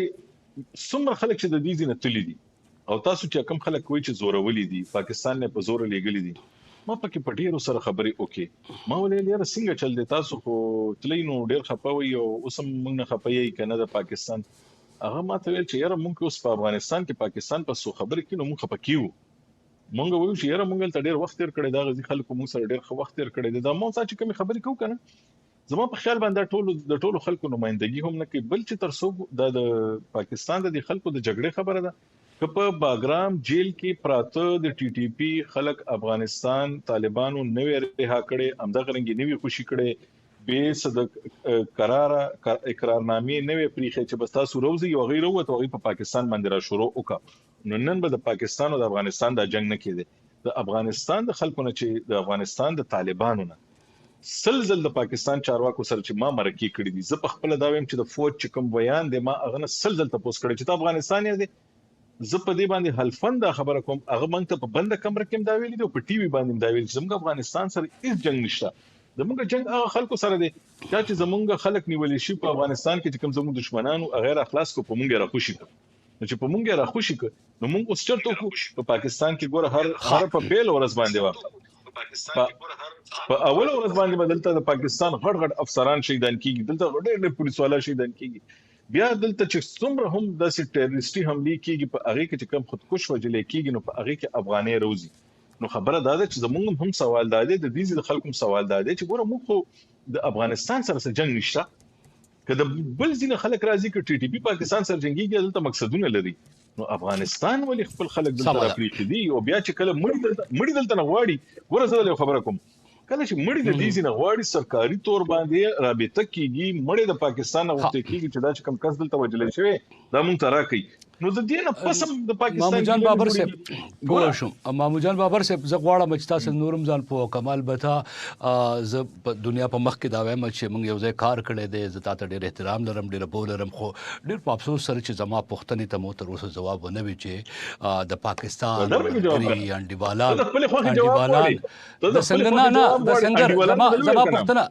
څومره خلک چې د دې ځینې تللی دي او تاسو چې کوم خلک کوي چې زورولي دي پاکستان نه په زور لګلي دي ما پکې پټیرو سره خبرې وکي ما ولې لري څنګه چل دي تاسو خو تلینو ډېر خپوي او اوسم موږ نه خپي کنه د پاکستان هغه ما ته ویل چې یاره موږ اوس په افغانستان کې پاکستان په سو خبرې کې نو موږ خپکیو مونږ وایو چې یاره موږ ته ډېر وخت تیر کړی دا غزي خلکو موږ سره ډېر وخت تیر کړی دا مو چې کوم خبرې کوو کنه زما په خیال باندې ټولو خلکو نمائندګي هم نه کوي بل چې تر څو د پاکستان د خلکو د جګړې خبره ده په باګرام جیل کې پراته د ټي ټي پی خلک افغانستان طالبانو نوې رها کړي امدغه رنګي نوې خوشي کړي به صدق قرار اقرارنامې نوې پریخه چې بس تاسو روزي او غیر وته او په پاکستان باندې را شروع وکړه نن به د پاکستان او د افغانستان د جنگ نه کېده د افغانستان د خلکو نه چې د افغانستان د طالبانو نه سلزل د پاکستان چارواکو سره چې ما مرکی کړی دي زه په خپل دا ویم چې د فوج چې کوم بیان دی ما اغه سلزل ته پوس کړی چې افغانستان یې دی زه په دې باندې حلفن دا خبره کوم هغه مونږ ته په بنده کمره کې دا ویلي دی او په ټي وي باندې دا ویلي چې زموږ افغانستان سره هیڅ جنگ نشته زموږ جنگ هغه خلکو سره دی چې زموږ خلک نیولې شي په افغانستان کې چې کوم زموږ دشمنانو غیر اخلاص کو په مونږه راخوشي چې په مونږه راخوشي نو مونږ اوس چرته په پاکستان کې ګوره هر په پیل ورځ باندې په اول ورځ باندې بدلته د پاکستان غړ افسران شهیدان کیږي دلته ډېر پولیس والا شهیدان کیږي بیا دلته چې څومره هم د ټیرریسټي حمله کیږي په هغه کې چې کوم خودکش وجلې کیږي نو په هغه کې افغاني روزي نو خبره دا ده چې زمونږ هم سوال دا دی د دې خلکو سوال دا دی چې ګوره موږ د افغانستان سره جنگ نشته کله بل ځینې خلک راځي چې ټي ټي پی پاکستان سره جنگيږي دلته مقصدونه لري نو افغانستان ولې خپل خلک دلته راپریخي دي او بیا چې کله مړی دلته نغواړي ګوره زه له خبره کوم کله چې مړی د دې نه غواړي سرکاري تور باندې رابطه کیږي مړی د پاکستان غوښتي کیږي چې دا چې کم کس دلته وجلې شوی دا مونږ ته راکې نو د دې نه پسم د پاکستان ماموجان بابر صاحب ګور شم ماموجان بابر صاحب زه غواړم چې تاسو نورم ځان په کمال بتا ز په دنیا په مخ کې دا وایم چې مونږ یو ځای کار کړی دی زه تاسو ډېر احترام لرم ډېر بول لرم خو ډېر په افسوس سره چې زما پښتنې ته مو تر اوسه جواب ونه وی چې د پاکستان انډیوالان د څنګه نه د څنګه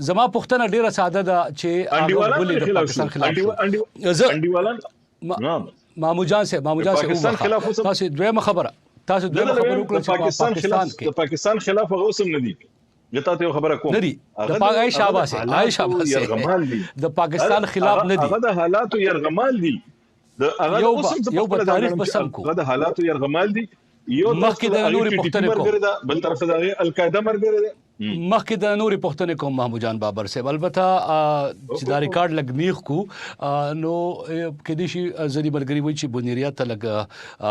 زما پښتنه ډېره ساده ده چې هغه ولې د پاکستان خلاف انډیوالان ماموجان سے پاکستان خلاف تاسو دویمه خبره وکړه چې پاکستان خلاف اوسم ندي لته ته خبره کوم ندي د عائشہ د پاکستان خلاف ندي هغه د حالاتو يرغمال دي د هغه یو په تاریخ پسند کو هغه د حالاتو يرغمال دي یو مخکې د نوري پښتنې کوم بل طرف د القاعده مرګره ده مخکې د نوري پښتنې کوم محمود بابر صاحب البته چې دا ریکارډ لګنیخ کو نو کې دي شي زدي بلګری وای چې بنیریات لګ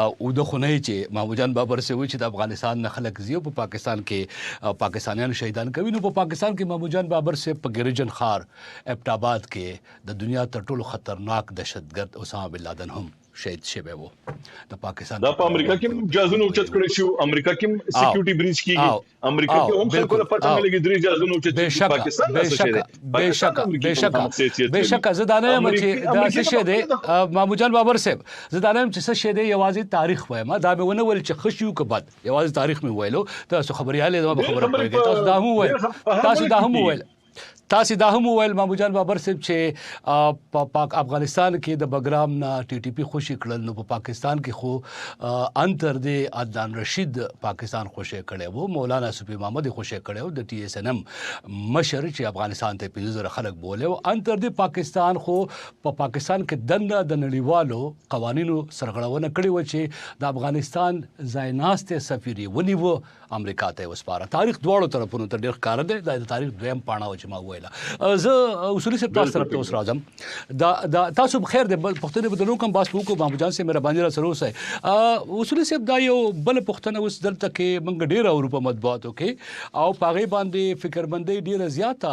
او د خنۍ چې محمود بابر صاحب چې د افغانستان نه خلک زیو په پاکستان کې پاکستانیان شهیدان کوي نو په پاکستان کې محمود بابر صاحب په ګریجن خار ابټ آباد کې د دنیا تر ټولو خطرناک دهشتګرد اسامه بن لادن هم شهید شوی وو د پاکستان دا په امریکا کې جازونه اوچت کړی شو امریکا کې سکیورټي بریچ کیږي امریکا کې هم خلکو له پټه نه لګي درې جازونه اوچت کیږي پاکستان بهشکه زدانه یم چې دا څه شه دی ماموجان بابر صاحب زدانه یم چې څه شه دی یوازې تاریخ وایم دا مې ونه ویل چې خشیو که بد یوازې تاریخ مې ویلو تاسو خبرياله دا خبره کوي تاسو دا هم ویل تاسو دا هم ویل ماموجان بابر صاحب چې په افغانستان کې د بګرام نه ټي ټي پی خوشي کړل نو په پاکستان کې خو انتر دی عدنان رشید پاکستان خوشي کړي وو مولانا صوفي محمد خوشي کړي وو د ټي اس ان ام مشر چې افغانستان ته 15000 خلک بوله او انتر دی پاکستان خو په پاکستان کې دنه د نړیوالو قوانینو سرغړونه کړې و چې د افغانستان ځایناسته سفیر ونیو امریکا ته وسپاره تاریخ دواړو طرفونو ته ډېر ښکار دی د تاریخ دویم پاڼه و چې ما ویل زه اصولي صاحب تاسو طرف ته اوس راځم دا تاسو بخیر د پښتنې بدلو کوم باس وکړو ماموجان سي مهرباني را سره اوسه اصولي صاحب دا یو بل پښتنه اوس دلته کې منګ ډیر اروپا مطبوعاتو کې او پاغي باندې فکرمندۍ ډیره زیاته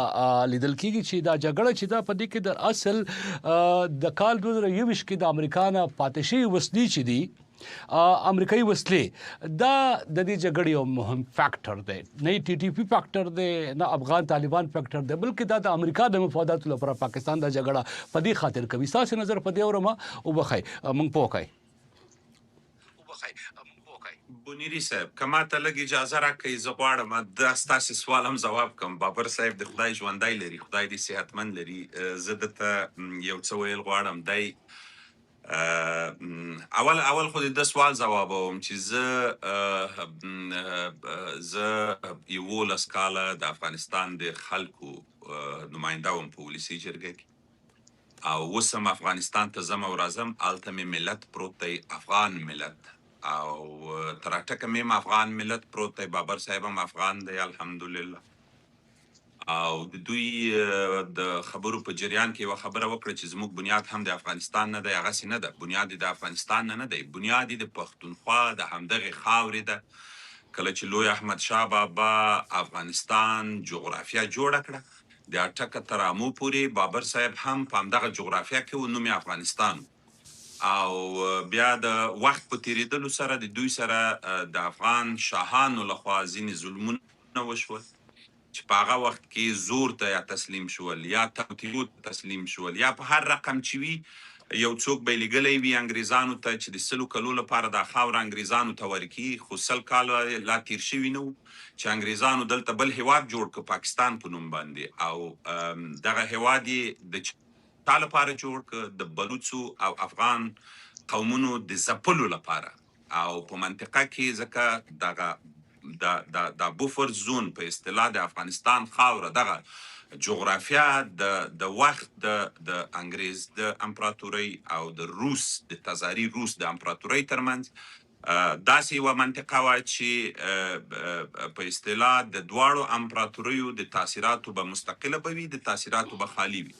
لیدل کیږي چې دا جګړه چې دا پدې کې در اصل د کال 2021 کې د امریکا نه پاتشي وسلې چې دي امریکایي وسلې دا د دې جګړې یو مهم فیکٹر دی نه ټي ټي پی فیکٹر دی نه افغان طالبان فیکٹر دی بلکې دا د امریکا د مفاداتو لپاره پاکستان دا جګړه په دې خاطر کوي تاسو نظر په دې اورما او بخای مونږ پوکای بونیری صاحب کما ته لګ اجازه راکړئ زه غواړم د تاسو سوال هم جواب کوم بابر صاحب د خدای ژوندای لري خدای دې صحتمند لري زه دته یو څه ویل غواړم دای اول خو د سوال جوابوم چې زه یو لسکاله د افغانستان د خلکو نماینده وم په ولسی جرګه کې او وسم افغانستان ته زم او راځم الته ملت پروت دی افغان ملت او تراټکه مې افغان ملت پروت دی بابر صاحب هم افغان دی الحمدلله او د دوی د خبرو په جریان کې یو خبره وکړه چې زموږ بنیاد هم د افغانستان نه دی هغه سي نه ده بنیاد د افغانستان نه دی بنیاد د پښتونخوا د همدغه خاورې ده کله چې لوی احمد شاه بابا افغانستان جغرافیا جوړ کړه د اټک تر امو پورې بابر صاحب هم په همدغه جغرافیا کې نوم افغانستان او بیا د وخت په تیریدلو سره د دوی سره د افغان شاهانو لخوا ځینې ظلمونه وشول چې په هغه وخت کې زور ته یا تسلیم شول یا توطیو تسلیم شول یا په هر رقم چې وي یو څوک به لګلې وي انګریزانو ته چې د سلو کلو لپاره د خاور انګریزانو ته ورکی خو سل کال لا تیر شوی نو چې انګریزانو دلته بل هواد جوړ ک پاکستان په نوم باندې او دغه هواد د چا لپاره جوړ ک د بلوچو او افغان قومونو د زپلو لپاره او په منطقه کې ځکه دغه د بوفر زون په اصطلاح د افغانستان خاوره دغه جغرافیا د وخت د انګریز د امپراتوري او د روس د تزاری روس د امپراتوري ترمنځ داسې یوه منطقه وه چې په اصطلاح د دواړو امپراتوریو د تاثیراتو به مستقله به وي د تاثیراتو به خالي وي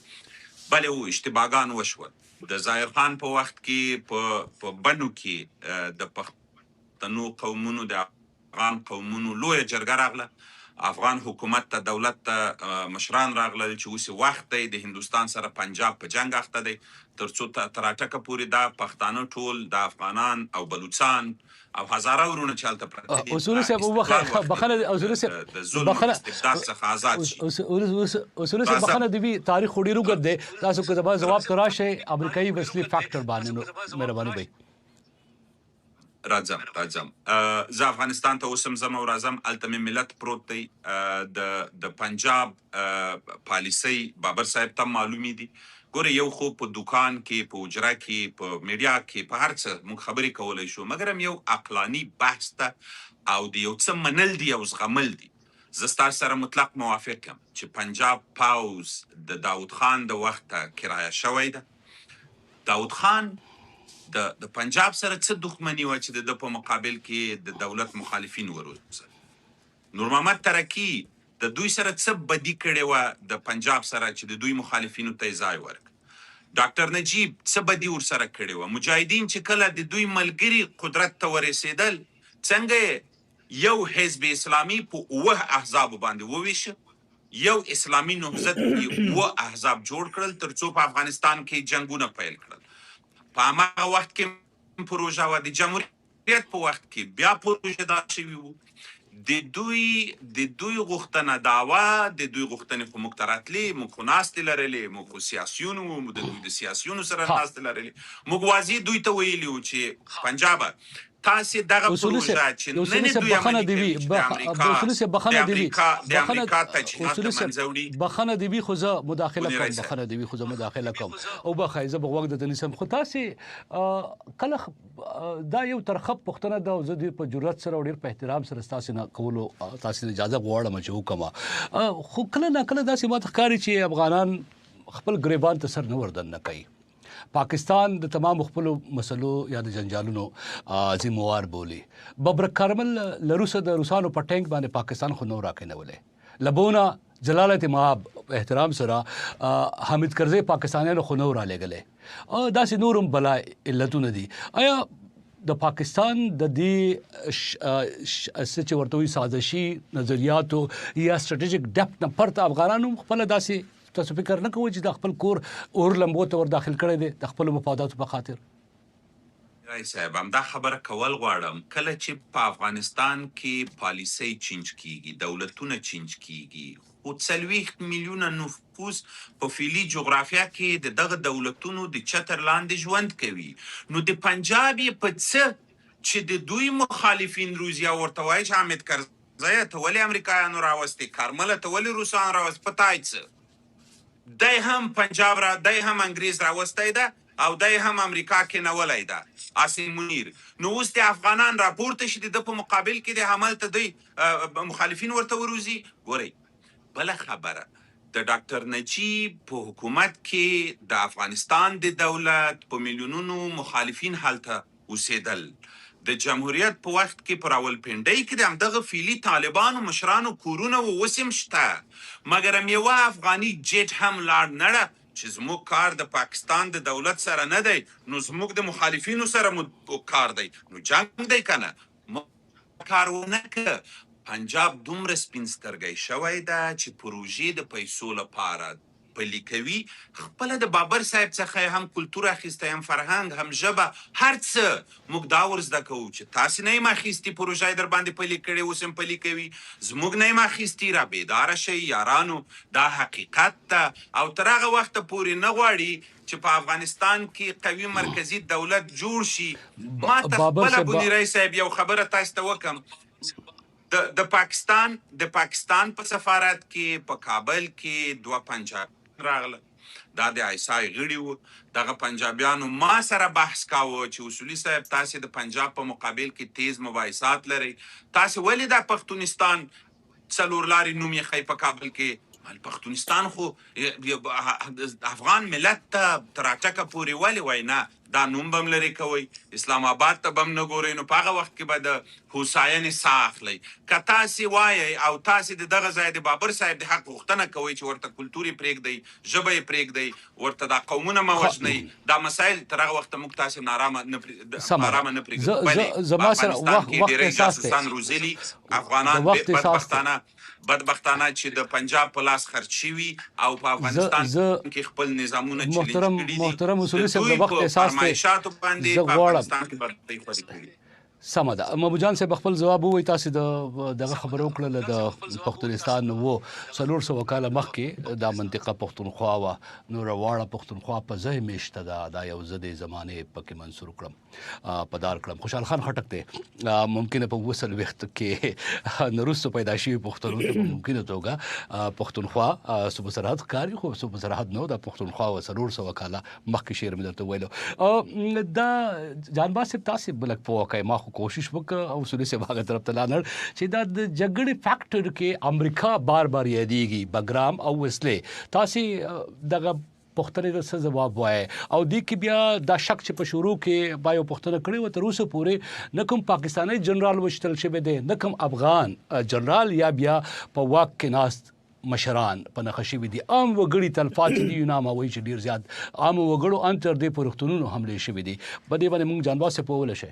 بلې و اشتباهګان وشول د ظاهر خان په وخت کې په بنو کې د پښتنو قومونو د افغان قومونو لوی جرګه راغله افغان حکومت ته دولت ته مشران راغله چې اوس وخت دی د هندستان سره پنجاب په جنگ اخته دی ترڅو تراټکه پورې دا پښتانه ټول د افغانان او بلوچستان او هزاره ورونه چالت پرته اصول صاحب وبخښه بخنه اصول صاحب بخنه استبداد څخه آزاد شي اصول صاحب بخنه دی تاریخ وړي روګد دی تاسو کو جواب تراشه امریکایي وسلې فیکٹر باندې مهرباني وي راځم زه افغانستان ته اوسم زم او راځم الته ملت پروت دی د پنجاب پالیسي بابر صاحب ته معلومي دي ګوره یو خو په دکان کې په اجرا کې په میډیا کې په هر څه موږ خبرې کولای شو مګر هم یو عقلاني بحث ته او د یو څه منل دي او زغمل دي زه ستاسو سره مطلق موافق یم چې پنجاب پاوز د داود خان د وخته کرایه شوی ده داود خان د پنجاب سره څه دښمني و چې د په مقابل کې د دولت مخالفین وروسته نور محمد ترکی د دوی سره څه بدی کړي و د پنجاب سره چې د دوی مخالفینو ته ځای ورک ډاکټر نجیب څه بدی ور سره کړي و مجاهدین چې کله د دوی ملګری قدرت ته ورسېدل څنګه یو حزب اسلامي په وه احزاب باندې وویشه یو اسلامي نهضت و احزاب جوړ کړل ترڅو په افغانستان کې جنگونه پیل کړل په هغه وخت کې پروژه و د جمهوریت په وخت کې بیا پروژه دا شوی وو د دوی غوښتنه داوا د دوی غوښتنې خو موږ ته راتلې موږ خو ناستې لرلې موږ خو سیاسیون وو د دوی د سیاسیونو سره ناستې لرلې موږ واضح دوی ته ویلي وو چې پنجاب تاسې دغه پروژه چې نن دوی عملي کوي د امریکا تجهیزات منځوړي بخنه دی وی خو زه مداخله کوم او بخای زه بغوګ د تنسم خو تاسې کله دا یو ترخه پښتنه د زه په جرأت سره ډیر په احترام سره تاسو نه کولو تاسو اجازه غواړم چې وکما خو کله نه کله داسې ماته ښکاري چې افغانان خپل گریبان ته سر نه وردن نه کوي پاکستان د تمام خپل مسلو یا د جنجالونو ذمہوار بولی ببرک کارمل لروسه د روسانو په ټینک باندې پاکستان خو نو راکینولې لبونا جلالت ماب احترام سره حامد کرزی پاکستانیانو خو نو را لګلې دا سي نورم بلا علتونه دي آیا د پاکستان د دې سچ ورتوي سازشي نظریاتو یا سټریټیک ډیپت نه پرته افغانانو خپل داسي تاسو فکر نه کوئ چې د خپل کور اور لمبو ته ور داخل کړی دی د خپل مفاداتو په خاطر رئیس صاحب هم دا خبره کول غواړم کله چې په افغانستان کې پالیسي چینج کیږي دولتونه چینج کیږي خو 40 میلیونه نفوس په فعلي جغرافیا کې د دغه دولتونو د چتر لاندې ژوند کوي نو د پنجاب په څه چې د دوی مخالفین روسیا ورته وایي چې حامد کرزی ته ولې امریکایانو راوستي کارمل ته ولې روسان راوستي پتاي څه دای هم پنجاب را دای هم انګریز راوستی ده او دای هم امریکا کې نولای ده عاصم منیر نو اوس د افغانان راپورته شي د په مقابل کې د حمل ته دوی مخالفین ورته وروزي ګوري بل خبره د ډاکټر نجیب په حکومت کې د افغانستان د دولت په میلیونونو مخالفین حالته اوسېدل د جمهوریت په وخت کې پر راولپنډۍ کې د همدغه فعلي طالبانو مشرانو کورونه وسیم شته مګر یوه افغاني جیټ هم لاړ نه چې زموږ کار د پاکستان د دولت سره نه دی نو زموږ د مخالفینو سره مو کار دی نو جنگ دی کنه کار ونه که پنجاب دومره سپین سترګی شوی ده چې پروژې د پیسو لپاره پلي کوي خپل د بابر صاحب څخه هم کلتور اخیسته هم فرهنګ هم ژبه هر څه موږ دا ورزده کوو چې تاسو نه یې اخیستي پروژه در باندې پلي کړې اوس هم پلي کوي زموږ نه یې اخیستي را بیداره شئ یارانو دا حقیقت ده او تر هغه وخته پورې نه غواړي چې په افغانستان کې قوي مرکزی دولت جوړ شي ما ته خپله بونی رئیس صاحب یو خبره تاسو ته وکم د پاکستان په سفارت کې په کابل کې 2 پنجاب راغله دا د عیسای غړي وو دغه پنجابیانو ما سره بحث کاوه چې اصولي صاحب تاسو د پنجاب په مقابل کې تیز مباحثات لري تاسو ولې د پښتونستان څلور لاري نوم یې خی په کابل کې پښتونستان خو افغان ملت ته تراټکه پوری ولې وای نه دا نوم بم لري کوي اسلام آباد ته بم نه ګوري نو په هغه وخت کې به د حسین ساخلی که تاسو وایي او تاسو دغه ځای د بابر صاحب د حق غوښتنه کوي چې ورته کلتوري پرېږدي ژبه یې پرېږدي ورته دا قومونه مه وژنئ دا مسایل تر هغه وخته موږ تاسو نارامه نه پرېږدو زما سره وخت احساس دی روزلي افغانان بدبختانه چې د پنجاب په لاس خرڅ شوي او په افغانستان کې خپل نظامونه محترم اصولي صاحب د وخت احساس معیشاتو باندې په افغانستان کې برخې خوري کوي سمه ده محمود جان صاحب خپل جواب ووایي تاسو دغه خبرو کړل د پښتونستان وو 400 کاله مخکې د منطقه پښتونخوا و نو رواړه پښتونخوا په ځای میشته ده دا یو زده زمانه پکې منصور کړم پدار کړم خوشحال خان خټک ته ممکنه په وصل وخت کې نورستو پیدا شي پښتون ته ممکنه توګه پښتونخوا صوبه سرحد کاری خو صوبه سرحد نو د پښتونخوا و 400 کاله مخکې شعر مې درته ویلو دا جانباز صاحب تاسو بلک په واقع ما کوشش وکړه او اصولي صاحب هغه طرف ته لاړ چې دا د جګړې فیکټر کې امریکا بار یادېږي بګرام او وسلې تاسو دغه پښتنې د څه جواب وایي او د کې بیا دا شک چې په شروع کې با یو پښتنه کړي و تر اوسه پورې نه کوم پاکستاني جنرال وشتل شوی دی نه کوم افغان جنرال یا بیا په واک کې ناست مشران په نخښي دي عام وګړي تلفات دي یونامه وایي چې ډیر زیات عام وګړو انتر دې پرختونونو حمله شوی دي په دې باندې موږ جانباز په وله شي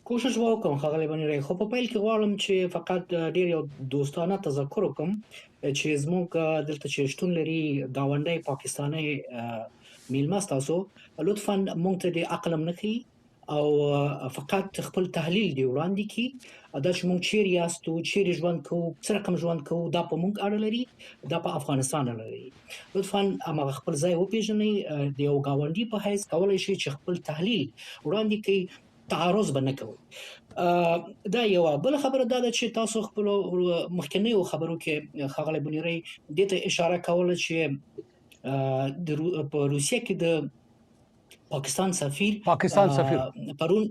کوشش وکم خغلی بنی رای خو په پیل کې غواړم چې فقط ډیر یو دوستانه تذکر وکم چې زموږ دلته چې شتون لري گاونډي پاکستاني میلمه ستاسو لطفا مونږ ته د عقل نه کوي او فقط خپل تحلیل دی وړاندې کی دا چې مونږ چیرې یاستو چیرې ژوند کوو څه رقم ژوند کوو دا په مونږ اړه لري دا په افغانستان اړه لري لطفا هغه خپل ځای وپیژنئ د یو گاونډي په حیث کولای شي چې خپل تحلیل وړاندې کړي تعارض به نه کوي دا یو بل خبره دا ده چې تاسو خپل مخکنیو خبرو کې ښاغلی بونیری دې ته اشاره کوله چې په روسیه کې د پاکستان سفیر پرون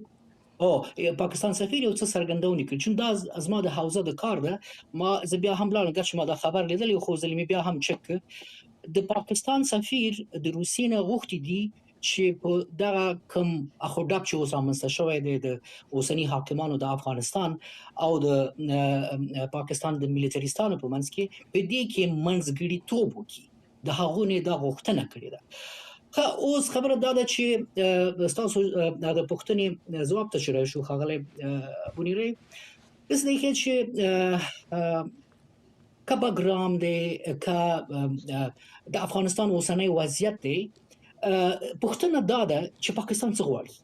پاکستان سفیر یو څه څرګندونه کړې چې دا ازما د حوزه د کار ده ما زه بیا هم لاړم چې ما دا خبر لیدلی خو زلمی بیا هم چک د پاکستان سفیر د روسیې نه غوښتي دي چې په دغه کم اخوډاب چې اوس رامنځته شوی دی د اوسني حاکمانو د افغانستان او د پاکستان د ملیټریستانو په منځ کې په دې کې منځګړیتوب وکړي د هغوی نه دا غوښتنه کړې ده اوس خبره دا ده چې تاسو د پوښتنې ځواب ته شروع شو ښاغلی بونیری داسې دی چې که بګرام دی که د افغانستان اوسنی وضعیت دی پوښتنه دا ده چې پاکستان څه غواړي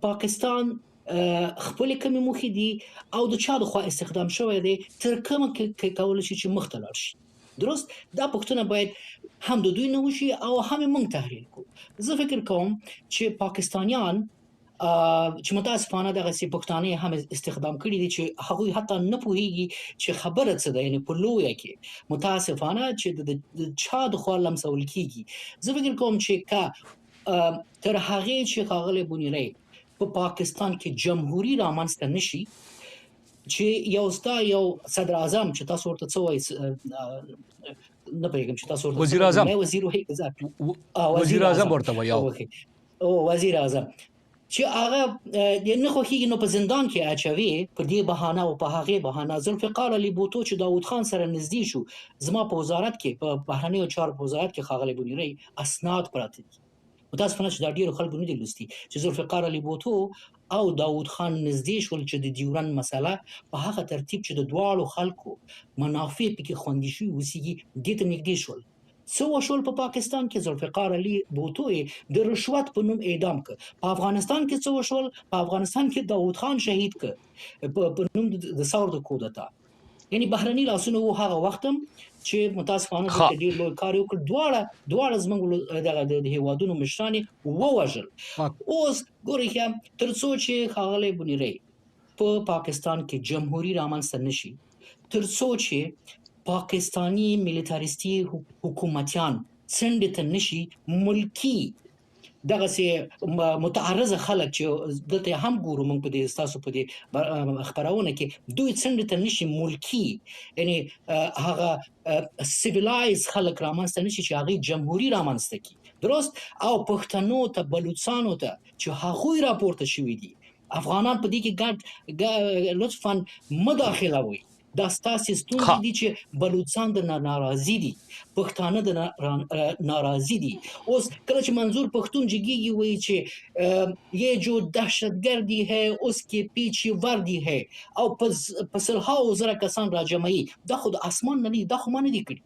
پاکستان خپل کومې موخې دي او د چا د خوا استخدام شوی دی تر کومه کولی شي چې مخته لاړ شي درست دا پوښتنه باید هم د دوی نه وشي او هم موږ تحلیل کوو زه فکر کوم چې پاکستانیان چې متاسفانه دغه سي پښتانه هم استخدام کړي دي چې هغه حتی نه پوهیږي چې خبره څه ده یعنی په لویه کې متاسفانه چې د چا د خوا لمسول کیږي زه فکر کوم چې کا تر هغه چې ښاغلی بونیری په پاکستان کې جمهوریت رامنځته نشي چې یو صدر اعظم چې تاسو ورته څه وایي نه پېږم چې تاسو ورته وزیر اعظم وزیر اعظم ورته وایي او وزیر اعظم چې هغه نه خوښیږي نو په زندان کې اچوي په دې بهانه او په هغه بهانه ذوالفقار علي بوتو چې داوود خان سره نږدې شو زما په وزارت کې په بهرنیو چارو په وزارت کې ښاغلی بونیری اسناد پراته دي متاسفانه چې دا ډیرو خلکو نه دي لوستي چې ذوالفقار علي بوتو او داوود خان نږدې شول چې د ډیورند مسله په هغه ترتیب چې د دواړو خلکو منافع پکې خوندي شوي اوسېږي دې ته نږدې شول څه وشول په پاکستان کې ذوالفقار علي بوتو د رشوت په نوم اعدام کړ په افغانستان کې څه وشول په افغانستان کې داوود خان شهید کړ په نوم د ثور د کودتا یعنی بهرني لاسونه و هغه وختم چې متاسفانه د ډیر لوی کار وکړ دواړه زموږ د هیوادونو مشران ووژل اوس ګورئ تر څو چې ښاغلی بونیری په پاکستان کې جمهوریت رامنځته نشي تر څو چې پاکستانی ملیټاریستي حکومتیان څنډې ته نشي ملکی دغه سي متعرض خلک چې دلته هم ګورو موږ په دې تاسو په دې خبرونه کې دوی څنډه ته نشي ملکی یعنی هغه سیویلایز خلک رامنځته نشي چې هغه جمهوریت رامنځته کی درست او پښتنو ته بلوچستانو ته چې هغه راپورته شوی دي افغانان په دې کې ګډ لطفاً مداخله وي دا ستاسو ستونزې دي چې بلوچستان د ناراضي دي پښتانه د ناراضي دي اوس کله چې منظور پښتون جګیږي وایي چې یہ جو دهشتګردی ہے اس کې پیچھے وردی ہے او په سلهاو زره کسان راجمعي دا خو د اسمان نه دي دا خو ما نه دي کړي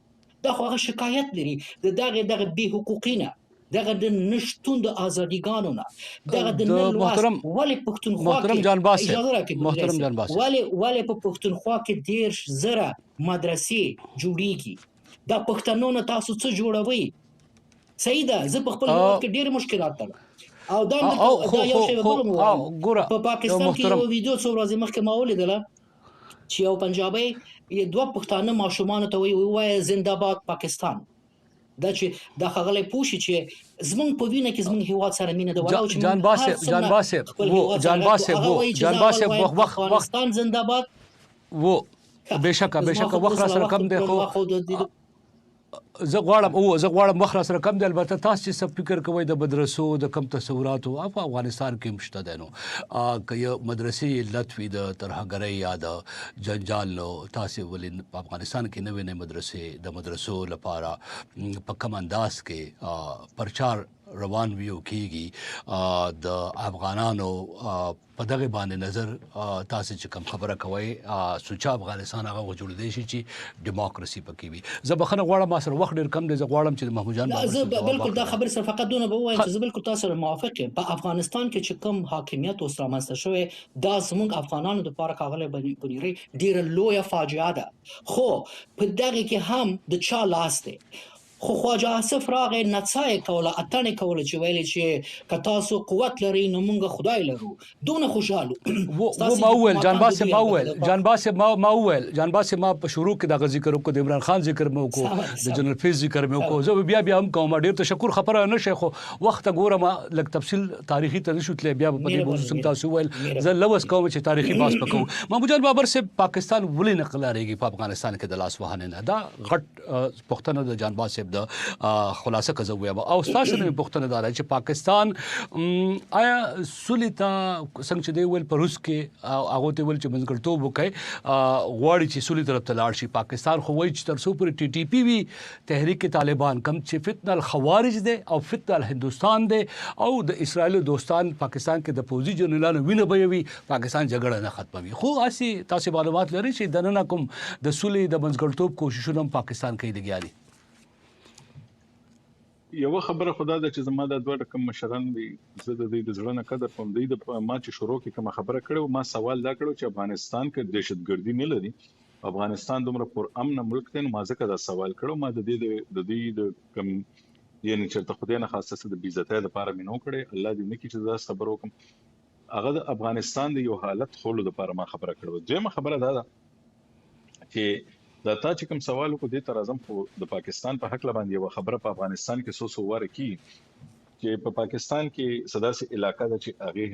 دا خو هغه شکایت لري دغه بې حقوقینه دغه د نشټون د ازادیګانو نه دغه د نلواس ولې پښتونخوا محترم جان باسه ولې په پښتونخوا کې 10 زره مدرسې جوړیږي دا پښتنو نه تاسو څه جوړوي صحیح ده زه په خپل وخت کې ډېر مشکلات لرم او دا یو شی په پاکستان کې یو ویډیو څو ورځې مخکې ما ولیدله چې یو پنجابي دوه پښتانه ماشومان ته وایي زنده‌باد پاکستان دا چې د خغلې پوښي چې زمونږ په وینه کې زمونږ هیواد سره مینه ده ولاو چې جان باسه افغانستان زنده‌باد وو بشکه وخت سره کم دی خو زه غواړم وخت سره کم دی البته تاسو چې څه فکر کوئ د مدرسو د کم تصوراتو په افغانستان کې مشته ده نو که یو مدرسې علت وي د ترهګرۍ یا د جنجال نو تاسو ولې په افغانستان کې نوې مدرسې د مدرسو لپاره په کم انداز کې پرچار روان وي او کیږي د افغانانو په دغه باندې نظر تاسو چې کوم خبره کوي سوچ افغانستان هغه جوړېدای شي چې دیموکراسي پکې وي. زه بخښنه غواړم ما سره وخت ډېر کم دی. زه غواړم چې محمود جان زه بالکل دا خبر سره فقط دونه به وایم چې زه بالکل تاسو سره موافق یم. په افغانستان کې چې کوم حاکمیت اوس رامنځته شوی دا زموږ افغانانو لپاره ښاغلی بنیري ډېره لویه فاجعه ده. خو په دغه کې هم د چا لاس دی. خو خواجه آصف راغی نڅا یې کوله اتڼ یې کوله چې ویلې چې که تاسو قوت لرئ نو موږ خدای لرو. دونه خوشحالو ما وویل جانباز ما په شروع کې دغه ذکر وکړو، د عمران خان ذکر مې وکړو، د جنرال فیض ذکر مې وکړو. زه بیا هم کوم. ډېر تشکر. خبره نه شي خو وخت ګورم لږ تفصیل تاریخي ته نشو تللی. بیا په دې موضوع سم تاسو ویل زه لوس کوم چې تاریخي باس پکوم. محمود جان بابر صاحب پاکستان ولې نه قلاریږي په افغانستان کې د لاس وهنه نه؟ دا غټ پښتنه د جانباز صاحب د خلاصه کوي او تاسو نه پښتنه دار چې پاکستان آیا سولې ته څنګه چې دی ویل په روس کې هغه ته ویل چې منځګړتوب وکړي غواړي چې سولې طرف ته لاړ شي. پاکستان خو وایي چې تر څو پورې ټي ټي پی وي تحریک طالبان کم چې فتنه الخوارج دی او فتنه الهندوستان دی او د اسرائیل دوستان پاکستان کې د پوزي جنرالانو وینه بيوي پاکستان جګړه نه ختموي. خو اسی تاسو معلومات لري چې د نن کوم د سولې د منځګړتوب کوششونه پاکستان کوي لګیا دي. یو خبره خدا ده چې زما د دوه رقم مشران دي، زه د دې د زړه نه قدر کوم. د ما چې شروع کې کوم خبره کړو ما سوال دا کړو چې افغانستان کې دهشتګردي نه لري، افغانستان دومره پر امن ملک دی. ما ځکه دا سوال کړو. ما د دې د کم یعنی چې خدای نه خاصه د بیزته لپاره مې نو کړې. الله دې نه کړي چې دا خبر وکم. هغه د افغانستان د یو حالت خولو لپاره ما خبره کړو. دویمه خبره دا ده چې دا تا چې کوم سوال وکړو د تر اعظم خو د پاکستان په حق باندې یو خبره په افغانستان کې سو واره کی چې په پاکستان کې صداسي علاقہ د چې هغه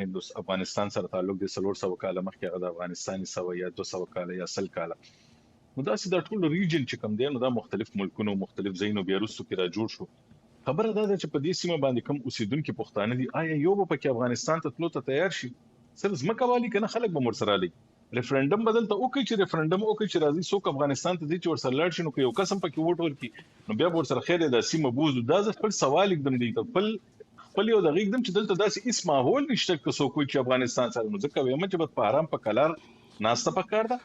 افغانستان سره تعلق د 300 کاله مخکې هغه د افغانستان 100 یا 200 کاله یا 100 کاله نو دا چې د ټول ریجن چې کوم دی نو دا مختلف ملکونو مختلف ځایونو بیا وروسته کې را جوړ شو. خبره دا ده چې په دې سیمه باندې کوم اوسیدونکو پښتانه دي آیا یو په کې افغانستان ته تلو ته تیار شي؟ سر زمکه والی کنه خلک به مرسره لګي ریفرندم بدل ته وکړي چې ریفرندم وکړي چې راځي څوک افغانستان ته دي چې ورسره لاړ شي نو یو قسم پکې ووټ ورکړي نو بیا ورسره خیر د سیمه بوزو. دا ځکه خپل سوال एकदम دی خپل یو دغه एकदम چې دلته داسې اسم ماحول نشته که څوک چې افغانستان سره نو ځکه وایم چې په آرام په کلار ناسته پکار ده.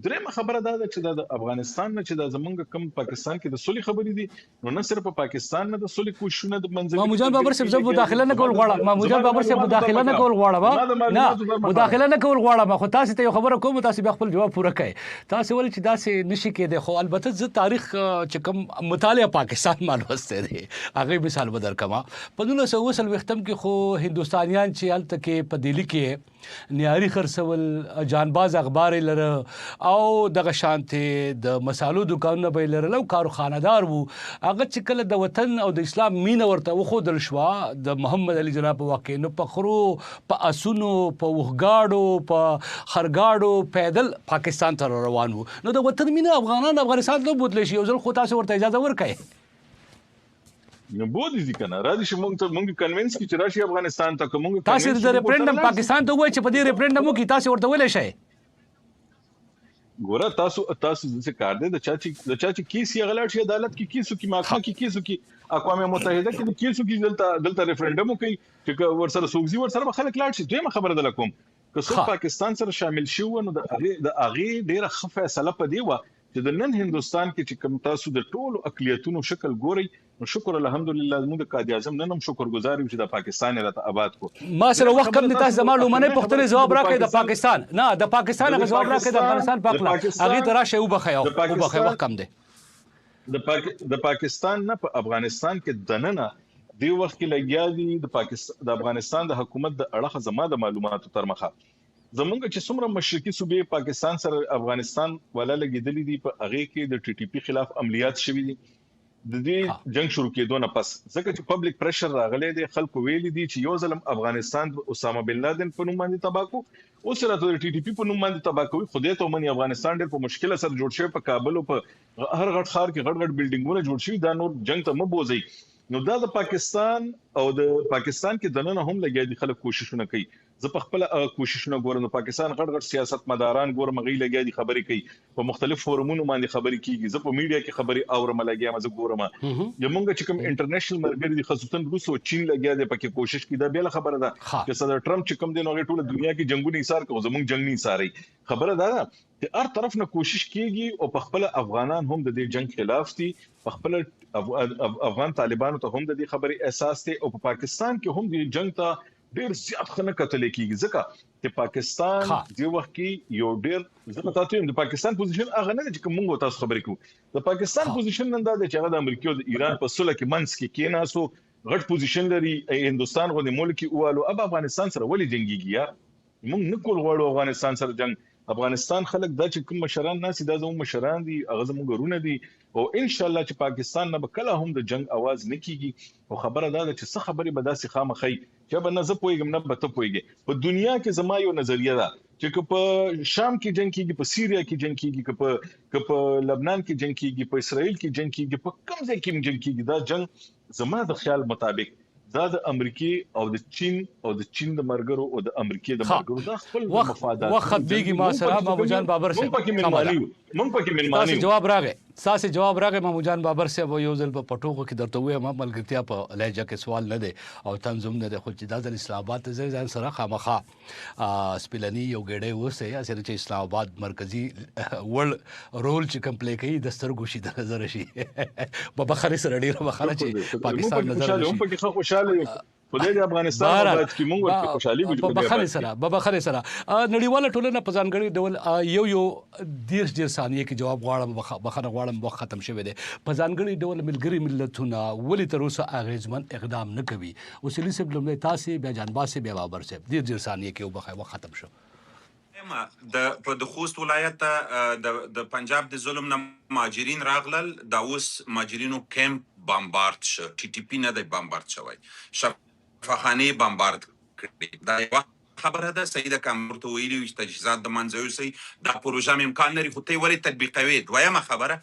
درېمه خبره دا ده چې د افغانستان نه چې د زمونږ کم پاکستان کې د سولې خبرې دي نو نه صرف په پاکستان نه د سولې کوششونه د منځوي محمود جان بابر صاحب مداخله نه کول غواړم. محمود جان بابر صاحب مداخله نه کول غواړم. نه مداخله نه کول غواړم خو تاسو ته یو خبره کوم تاسو به خپل جواب پوره کړئ. تاسو ول چې داسې نشي کېده خو البته زه تاریخ چې کوم مطالعه پاکستان مالوسته دي هغه مثال بدر کما په 1920 وختم کې خو هندستانیان چې الته کې په دلی کې نیاری خرڅول جانباز اخبار لره او دغه شانته د مسالو دکانونه به لرلو کارخانه‌دار وو. هغه چې کله د وطن او د اسلام مینه ورته وخودل شو د محمد علي جناب واقع نو په خرو په اسونو په وغاړو په خرګاړو پیدل پاکستان ته روان وو. نو د وطن مینه افغانستان ته بوتل شي او ځل خو تاسو ورته اجازه ورکړئ نو بودی دي کنه راځي چې مونږ کنوینس کی چې راشي افغانستان ته کوم تاسو د ریفرندم پاکستان ته وایي چې په دې ریفرندم کې تاسو ورته ویل شي ګوره تاسو څه کار دی د چا چې کیس یې غلط شي عدالت کې کیسو کې محکمه کې کیسو کې اقوام متحده کې کیسو کې دلته ریفرندم کوي چې ورسره سوګزي ورسره خلک لاړ شي. دویمه خبره ده کوم که څو پاکستان سره شامل شي نو د اغه ډیره ښه فیصله پدې و چې د نن هندستان کې چې کوم تاسو د ټولو اقلیتونو شکل ګوري نو شکر الحمدلله موږ د قائد اعظم نن هم شکرګزار یو چې د پاکستان راته آباد کو. ما سره وخت کم دي تاسو زموږ لمنه پختنه جواب راکړئ د پاکستان نه د پاکستان غو جواب راکړئ د افغانستان پاکلا هغه تراشه وبخیو وخت کم دي د پاکستان نه په افغانستان کې دننه دی وخت کې لګیا دي د افغانستان د حکومت د اړه زما د معلوماتو تر مخه زمونږ چې څومره مشرقي صوبې پاکستان سره افغانستان ولا لګیدلې دي په هغه کې د ټي ټي پی خلاف عملیات شوي دي د دې جنگ شروع کېدو نه پس ځکه چې پبلک پریشر راغلی دی خلکو ویلي دي چې یو ځلم افغانستان اسامه بن لادن په نوم باندې تباہ کو اوس راته د ټي ټي پی په نوم باندې تباہ کوي. خدای ته مني افغانستان ډېر په مشکل سره جوړ شوی په کابل او په هر غټ ښار کې غټ بلډینګونه جوړ شوي دا نور جنگ ته مبوزي. نو دا د پاکستان او د پاکستان کې دننه هم لګیا دي خلک کوششونه کوي زه په خپل کوششونه ګورم د پاکستان غټ سیاستمداران ګورم غي لګیا دي خبرې کوي په مختلف فورمونو باندې خبرې کیږي زه په میډیا کې خبرې اورم لګیا ما زه ګورم یمونګه چې کوم انټرنیشنل مرګري دي خصوصا روس او چین لګیا دي پکې کوشش کوي دا بل خبره ده چې صدر ټرمپ چې کوم دي نو ټول دنیا کې جنگونه ایثار کوي زمونږ جنگ نه ایثاري خبره ده چې هر طرف نه کوشش کیږي او په خپل افغانان هم د دې جنگ خلاف دي په خپل افغان طالبانو ته هم د دې خبرې احساس دي او په پاکستان کې هم د جنگ ته ډیر زیات خنه کتل کیږي ځکه چې پاکستان د وخت کې یو ډیر زه تاسو ته د پاکستان پوزیشن هغه نه چې موږ تاسو خبرې کوو د پاکستان پوزیشن نن دا چې هغه د امریکا او د ایران په سله کې منځ کې کېناسو غټ پوزیشن لري هندستان غو د ملک اوالو اب افغانستان سره ولې جنگيږي یار موږ نه کول غواړو افغانستان سره جنگ افغانستان خلک دا چې کوم مشران ناسي دا زموږ مشران دي هغه زموږ ورونه دي او ان شاء الله چې پاکستان نه کله هم د جنگ आवाज نه کیږي او خبره ده چې څه خبري به داسې خامخي چې به نه زه پويګم نه به ته پويګي په دنیا کې زما یو نظریه ده چې په شام کې جنگ کیږي په سیریا کې جنگ کیږي په لبنان کې جنگ کیږي په اسرائیل کې جنگ کیږي په کوم ځای کې جنگ کیږي دا جنگ زما د خیال مطابق دا د امریکای او د چین د مرګرو او د امریکای د مرګرو د خپل مفادات وخت بیګي ما سره محمود جان بابر سے مونږ پکې منماني تاسو جواب راغی محمود جان بابر سے یو ځل په پټوکو کې درته وې ما ملګرتیا په لهجه کې سوال نه دی او تنظیم نه دی خو چې د اسلام آباد ته ځان سره خامخا سپلنی یو ګډه وسه یا سره چې اسلام آباد مرکزی ورلد رول چې کم پلی کوي د سترګو شي د نظر شي په بخاري سره ډیره بخاره چې پاکستان نظر شي خوشاله په دې افغانستان باندې کې موږ خوشحالي وجود بخاري سره نړیواله ټولنه په ځانګړي ډول یو ډیر ثانیه کې جواب غواړم بخنه غواړم وخت ختم شوی دی په ځانګړي ډول ملګری ملتونه ولې تر اوسه اغیزمن اقدام نه کوي وسیلی صاحب لمړی تاسو بیا جانباز صاحب بیا بابر صاحب ډیر ثانیه کې وخت ختم شو د خوست ولایت د پنجاب د ظلم نه مهاجرین راغلل دا اوس مهاجرینو کیمپ بمبارد شو ټي ټي پی نه د بمبارد شوی فخانه بمبارد کړي دا یو خبره ده سیده کامر ته ویلي چې تجهیزات د منځوي سي دا پروژه امکان لري خو ته ولې تطبیقوي دویمه خبره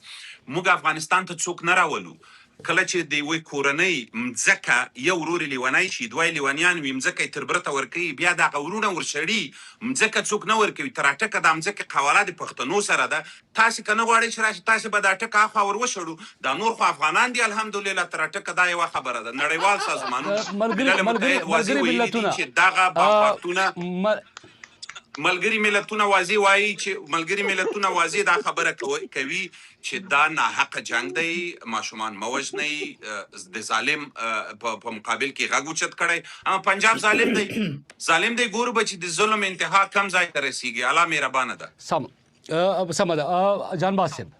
موږ افغانستان ته څوک نه راولو کله چې دی وی کورنۍ مځکه یو ورور لیونای شي دوی لیونیان وي مځکه تربرته ورکي بیا د غورونه ورشړي مځکه څوک نه ورکوي تراټکه د مځکه قواله د پښتنو سره ده تاسو کنه غواړئ چې راشي تاسو به دا ټکه اخوا ور وشړو دا نور خو افغانان دي الحمدلله تراټکه دا یو خبره ده نړیوال سازمانونه ملګری ملتونه چې دغه بابتونه ملګری ملتونه واضح وایي چې ملګری ملتونه واضح دا خبره کوي چې دا ناحق جنگ دی ماشومان موجنی د ظالم په مقابل کې غږ اوچت کړي اما پنجاب ظالم دی ګورو بچ د ظلم انتها کم ځای ته رسیږي الله مهربان ده سم ده جانباز صاحب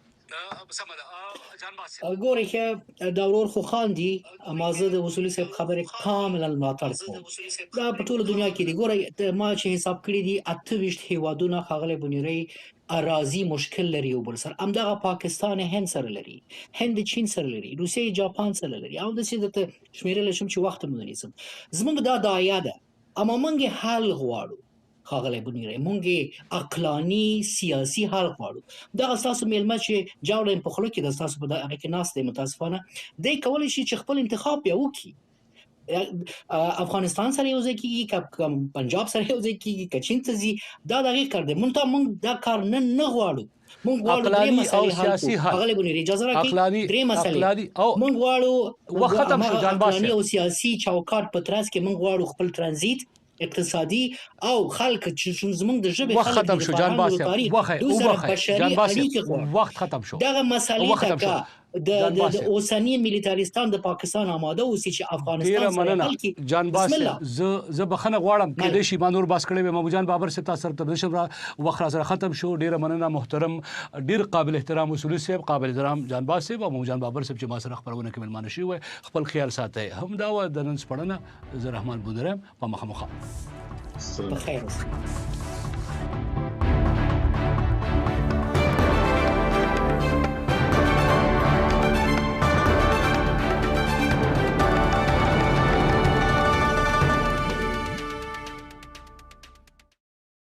ګوري چې دا ورور خو خان دي اما زه د وصولي صاحب خبره کاملا ملاتړ کوم دا په ټول دنیا کې دي ګوري ما چې حساب کړی دي 28 هیوادونه خغله بنيري اراضي مشکل لري او بل سره همدغه پاکستان هند سره لري هند چین سره لري روسیه جاپان سره لري او د سې د شمیرل شم چې وخت مونږ نیسم زمونږ دا دایا ده اما مونږ حل غواړو خاغله بنيره مونږه عقلاني سیاسي حل غواړو دا تاسو ملمه چې جوړم په خلکو کې د تاسو په دغه کې ناس د متاسفانه د کول شي چې خپل انتخاب بیا وکي افغانستان سره یو ځای کیږي پنجاب سره یو ځای کیږي کچین ته زی دا دغه کار دی مونږ دا کار نه غواړو مونږ غواړو درې مسلې حل کړو هغه لګونی اجازه راکړي درې مسلې مونږ غواړو وخت ختم شو جانباز او سیاسي چوکاټ په ترڅ کې مونږ غواړو خپل ترانزیت اقتصادي او خلک چې زمونږ د ژبې وخت ختم شو جانباز وخت ختم شو دغه مسلې ته د اوسنی ملیټاریستان د پاکستان آماده اوسي چې افغانستان سره حل کړي جانباز ز بخنه غواړم کې د شی بانور باس کړي محمود جان بابر سے تاسو ته نشم وخت سره ختم شو ډیره مننه محترم ډیر قابل احترام وصولي صاحب قابل احترام جانباز صاحب او محمود جان بابر صاحب چې ما سره خبرونه کې ملمان شي وي خپل خیال ساتي هم دا و د نن سپړنه زه رحمان بودرم په مخه بخیر